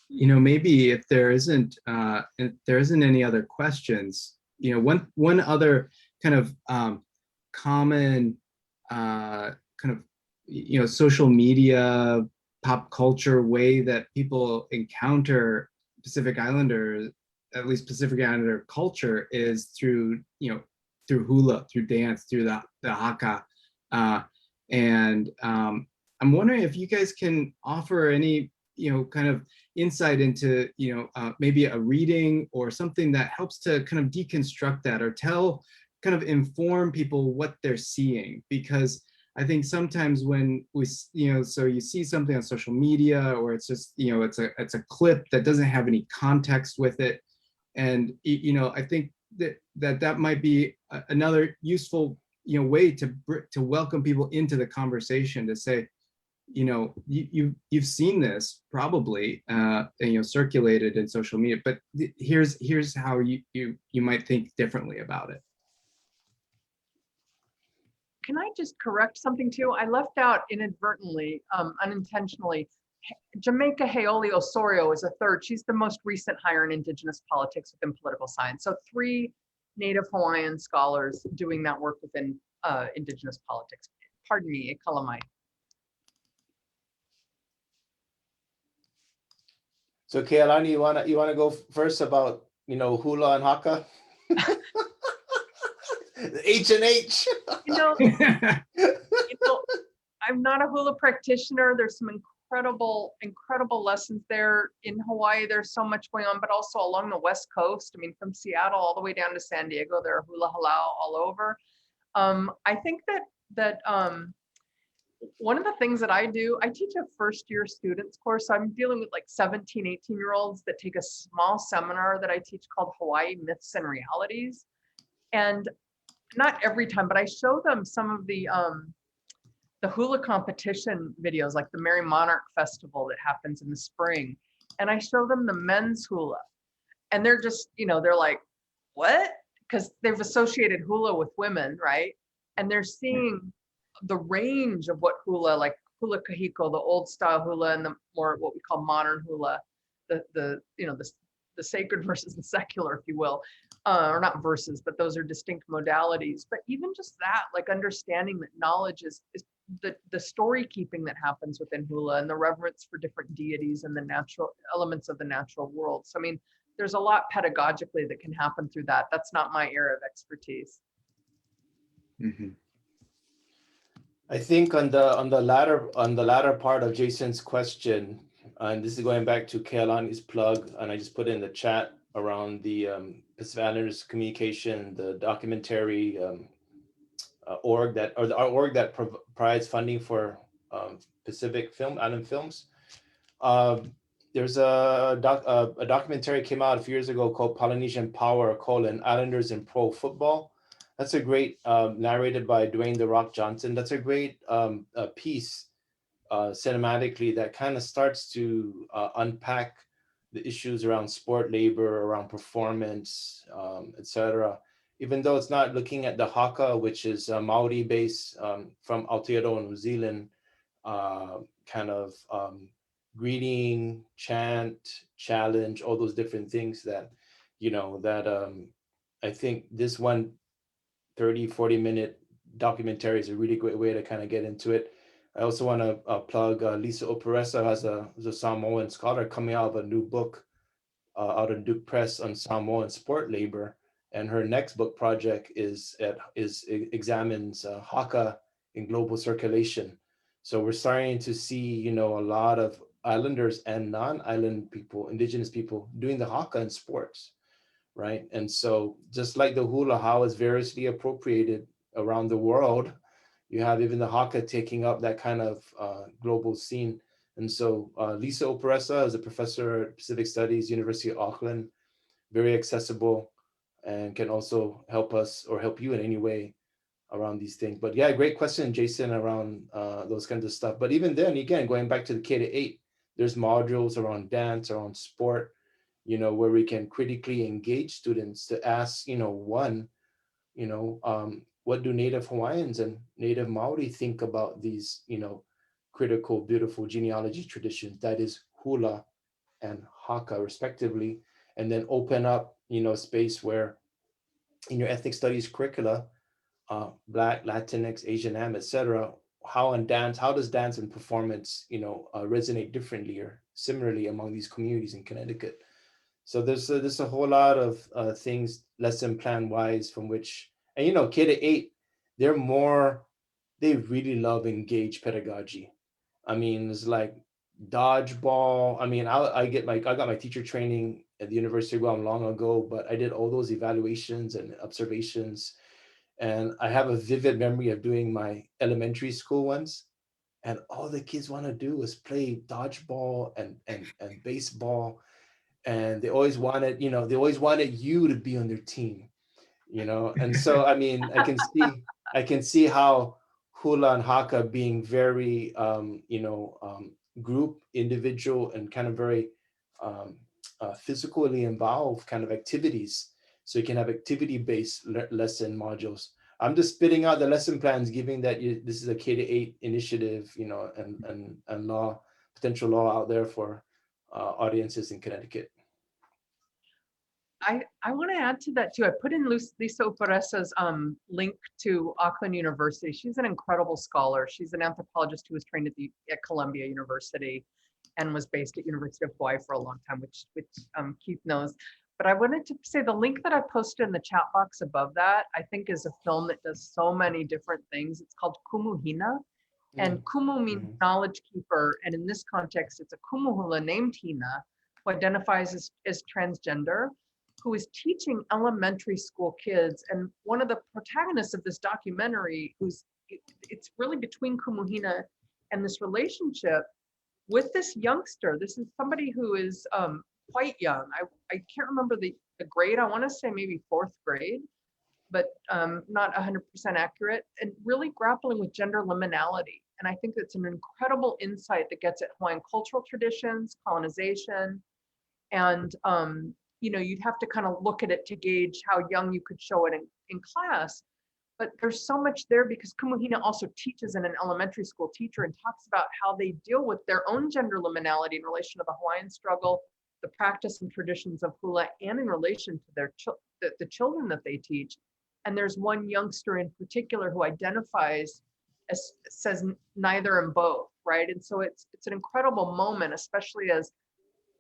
You know, maybe if there isn't any other questions, you know, one other kind of common kind of, you know, social media, pop culture way that people encounter Pacific Islanders, at least Pacific Islander culture, is through, you know, through hula, through dance, through the haka. And I'm wondering if you guys can offer any, you know, kind of insight into, you know, maybe a reading or something that helps to kind of deconstruct that or kind of inform people what they're seeing. Because I think sometimes when we, you know, so you see something on social media, or it's just, you know, it's a clip that doesn't have any context with it. And, you know, I think that might be another useful, you know, way to welcome people into the conversation, to say, you know, you've seen this probably, and, you know, circulated in social media, but here's how you might think differently about it. Can I just correct something too? I left out inadvertently, unintentionally, Jamaica Haoli Osorio is a third. She's the most recent hire in Indigenous politics within political science. So 3 Native Hawaiian scholars doing that work within Indigenous politics. Pardon me, e kalamai. So Kealani, you wanna go first about, you know, hula and haka? The H and H. You know, I'm not a hula practitioner. There's some incredible lessons there in Hawaii. There's so much going on, but also along the West Coast. I mean, from Seattle all the way down to San Diego, there are hula halau all over. I think that one of the things that I do, I teach a first year students course. So I'm dealing with like 17, 18-year-olds that take a small seminar that I teach called Hawaii Myths and Realities. And not every time, but I show them some of the hula competition videos, like the Merry Monarch Festival that happens in the spring. And I show them the men's hula. And they're just, they're like, what? Because they've associated hula with women, right? And they're seeing the range of what hula, like hula kahiko, the old style hula, and the more what we call modern hula, the sacred versus the secular, if you will, or not versus, but those are distinct modalities. But even just that, like understanding that knowledge is the story keeping that happens within hula and the reverence for different deities and the natural elements of the natural world. So I mean, there's a lot pedagogically that can happen through that. That's not my area of expertise. Mhm. I think on the latter part of Jason's question, and this is going back to Kealani's plug, and I just put it in the chat around the Pacific Islanders communication, the documentary org that provides funding for Pacific Island films. There's a documentary came out a few years ago called Polynesian Power: Islanders in Pro Football. That's a great narrated by Dwayne "The Rock" Johnson. That's a great piece cinematically that kind of starts to unpack the issues around sport labor, around performance, etc. Even though it's not looking at the haka, which is Maori base from Aotearoa, New Zealand, kind of greeting, chant, challenge, all those different things that, I think this 30-40 minute documentary is a really great way to kind of get into it. I also want to plug Lisa Operesa as a Samoan scholar coming out of a new book out of Duke Press on Samoan sport labor. And her next book project examines haka in global circulation. So we're starting to see, a lot of islanders and non-island people, indigenous people doing the haka in sports, right? And so just like the hula, how it's variously appropriated around the world, you have even the haka taking up that kind of global scene. And so Lisa Operesa is a professor at Pacific Studies, University of Auckland, very accessible, and can also help us or help you in any way around these things. But yeah, great question, Jason, around those kinds of stuff. But even then, again, going back to the K-8, there's modules around dance, around sport, where we can critically engage students to ask, what do Native Hawaiians and Native Maori think about these, critical, beautiful genealogy traditions, that is hula and haka respectively, and then open up, space where in your ethnic studies curricula, Black, Latinx, Asian Am, etc., how does dance and performance, resonate differently or similarly among these communities in Connecticut? So there's a whole lot of things lesson plan wise from which, and K-8, they really love engaged pedagogy. I mean, it's like dodgeball. I mean, I got my teacher training at the University of Guam long ago, but I did all those evaluations and observations. And I have a vivid memory of doing my elementary school ones. And all the kids want to do is play dodgeball and baseball. And they always wanted you to be on their team, And so, I mean, I can see how hula and haka being very, group, individual, and kind of very physically involved kind of activities. So you can have activity-based lesson modules. I'm just spitting out the lesson plans, given that this is a K-8 initiative, and potential law out there for audiences in Connecticut. I want to add to that too. I put in Lisa Operesa's link to Auckland University. She's an incredible scholar. She's an anthropologist who was trained at Columbia University and was based at University of Hawaii for a long time, which Keith knows. But I wanted to say the link that I posted in the chat box above that, I think is a film that does so many different things. It's called Kumuhina. And Kumu means knowledge keeper. And in this context, it's a kumuhula named Hina, who identifies as transgender, who is teaching elementary school kids. And one of the protagonists of this documentary, who's it's really between Kumuhina and this relationship with this youngster. This is somebody who is quite young. I can't remember the grade. I want to say maybe 4th grade, but not 100% accurate, and really grappling with gender liminality. And I think it's an incredible insight that gets at Hawaiian cultural traditions, colonization, and you'd have to kind of look at it to gauge how young you could show it in class. But there's so much there because Kumuhina also teaches in an elementary school teacher and talks about how they deal with their own gender liminality in relation to the Hawaiian struggle, the practice and traditions of hula, and in relation to their the children that they teach. And there's one youngster in particular who identifies as, says neither and both, right? And so it's an incredible moment, especially as,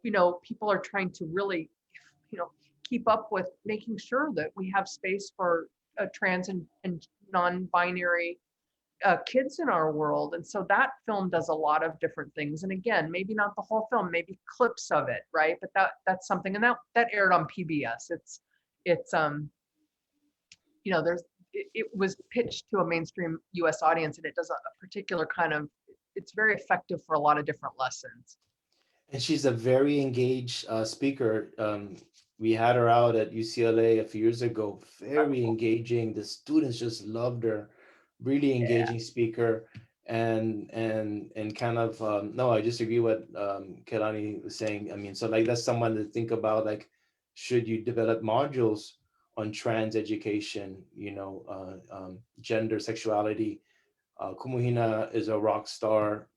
people are trying to really, keep up with making sure that we have space for trans and non-binary kids in our world. And so that film does a lot of different things. And again, maybe not the whole film, maybe clips of it, right? But that's something, and that aired on PBS. It was pitched to a mainstream US audience, and it does a particular kind of, it's very effective for a lot of different lessons. And she's a very engaged speaker. We had her out at UCLA a few years ago, very engaging. The students just loved her, really engaging speaker. And kind of, no, I just agree with Kelani was saying. I mean, so like that's someone to think about, like, should you develop modules on trans education, gender, sexuality. Kumuhina is a rock star,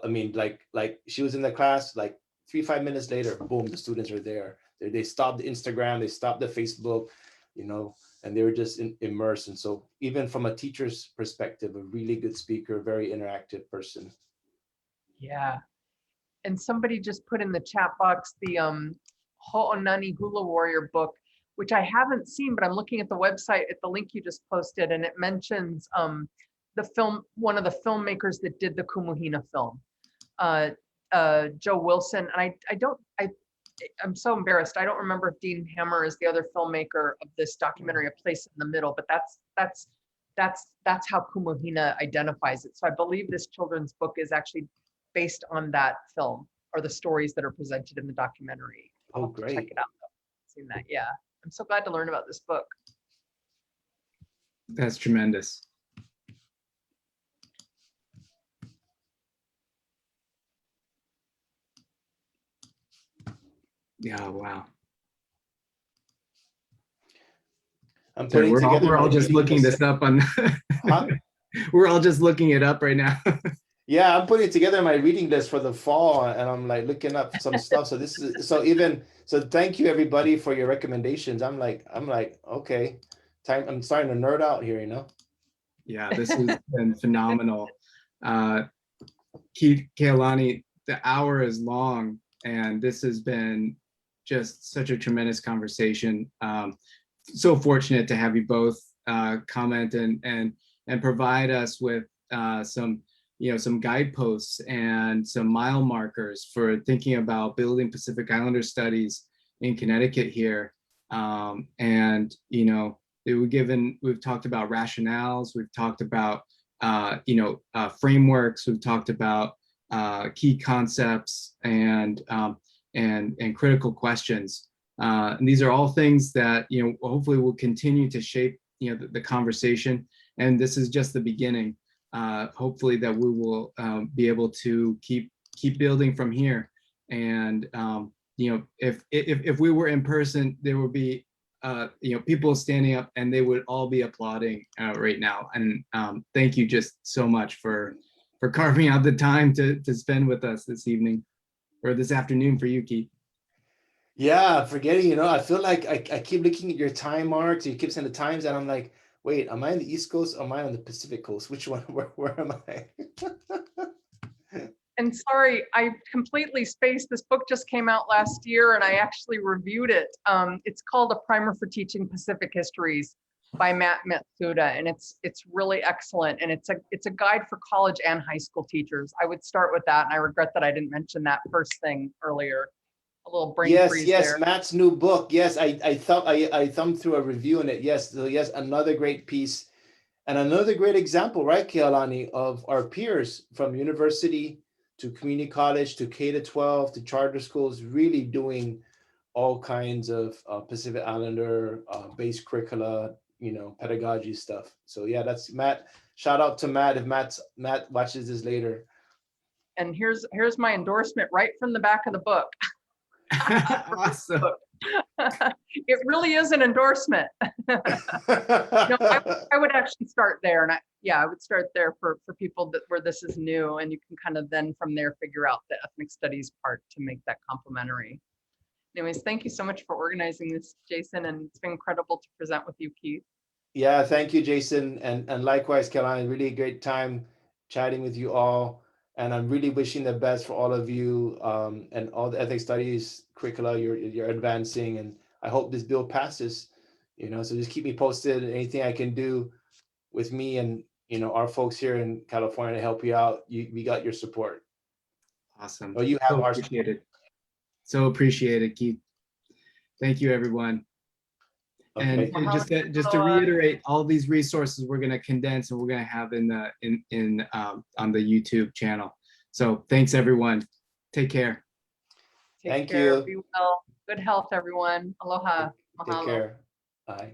I mean, like she was in the class, like 3-5 minutes later, boom, the students are there. They stopped the Instagram, they stopped the Facebook, and they were just immersed. And so even from a teacher's perspective, a really good speaker, very interactive person. Yeah. And somebody just put in the chat box the Ho'onani Hula Warrior book, which I haven't seen, but I'm looking at the website at the link you just posted, and it mentions the film, one of the filmmakers that did the Kumuhina film, Joe Wilson. And I'm so embarrassed. I don't remember if Dean Hammer is the other filmmaker of this documentary, A Place in the Middle, but that's how Kumuhina identifies it. So I believe this children's book is actually based on that film, or the stories that are presented in the documentary. Oh, great. Check it out. I've seen that. Yeah. I'm so glad to learn about this book. That's tremendous. Yeah, wow. I'm putting together. We're all just looking this up on. Huh? We're all just looking it up right now. Yeah, I'm putting together my reading list for the fall, and I'm like looking up some stuff. So this is so thank you everybody for your recommendations. I'm like, okay, I'm starting to nerd out here, Yeah, this has been phenomenal. Kealani, the hour is long, and this has been just such a tremendous conversation. So fortunate to have you both comment and provide us with some guideposts and some mile markers for thinking about building Pacific Islander studies in Connecticut here. We've talked about rationales, we've talked about frameworks, we've talked about key concepts and critical questions. And these are all things that hopefully will continue to shape the conversation. And this is just the beginning. Hopefully that we will be able to keep building from here. And if we were in person, there would be people standing up and they would all be applauding right now. And thank you just so much for carving out the time to spend with us this evening, or this afternoon for you, Keith. Yeah, forgetting, I feel like I keep looking at your time marks. You keep saying the times, and I'm like, wait, am I on the East Coast or am I on the Pacific Coast? Which one? Where am I? And sorry, I completely spaced. This book just came out last year, and I actually reviewed it. It's called A Primer for Teaching Pacific Histories by Matt Matsuda, and it's really excellent. And it's a guide for college and high school teachers. I would start with that, and I regret that I didn't mention that first thing earlier. A little brain freeze there. Matt's new book. Yes, I thumbed through a review on it. Yes, so yes, another great piece. And another great example, right, Kealani, of our peers from university to community college to K-12 to charter schools really doing all kinds of Pacific Islander based curricula, pedagogy stuff. So yeah, that's Matt. Shout out to Matt if Matt watches this later. And here's my endorsement right from the back of the book. Awesome. It really is an endorsement. I would actually start there, and I would start there for people where this is new, and you can kind of then from there figure out the ethnic studies part to make that complementary. Anyways, thank you so much for organizing this, Jason, and it's been incredible to present with you, Keith. Yeah, thank you, Jason, and likewise, Caroline. Really great time chatting with you all, and I'm really wishing the best for all of you and all the ethics studies curricula you're advancing, and I hope this bill passes. So just keep me posted. Anything I can do with me and our folks here in California to help you out, we got your support. Awesome. Well, you have So our appreciated. So appreciated, Keith. Thank you, everyone. Okay. And just to reiterate, all these resources we're going to condense and we're going to have in the on the YouTube channel. So thanks, everyone. Take care. Take Thank care. you. Be well. Good health, everyone. Aloha. Take Mahalo. care. Bye.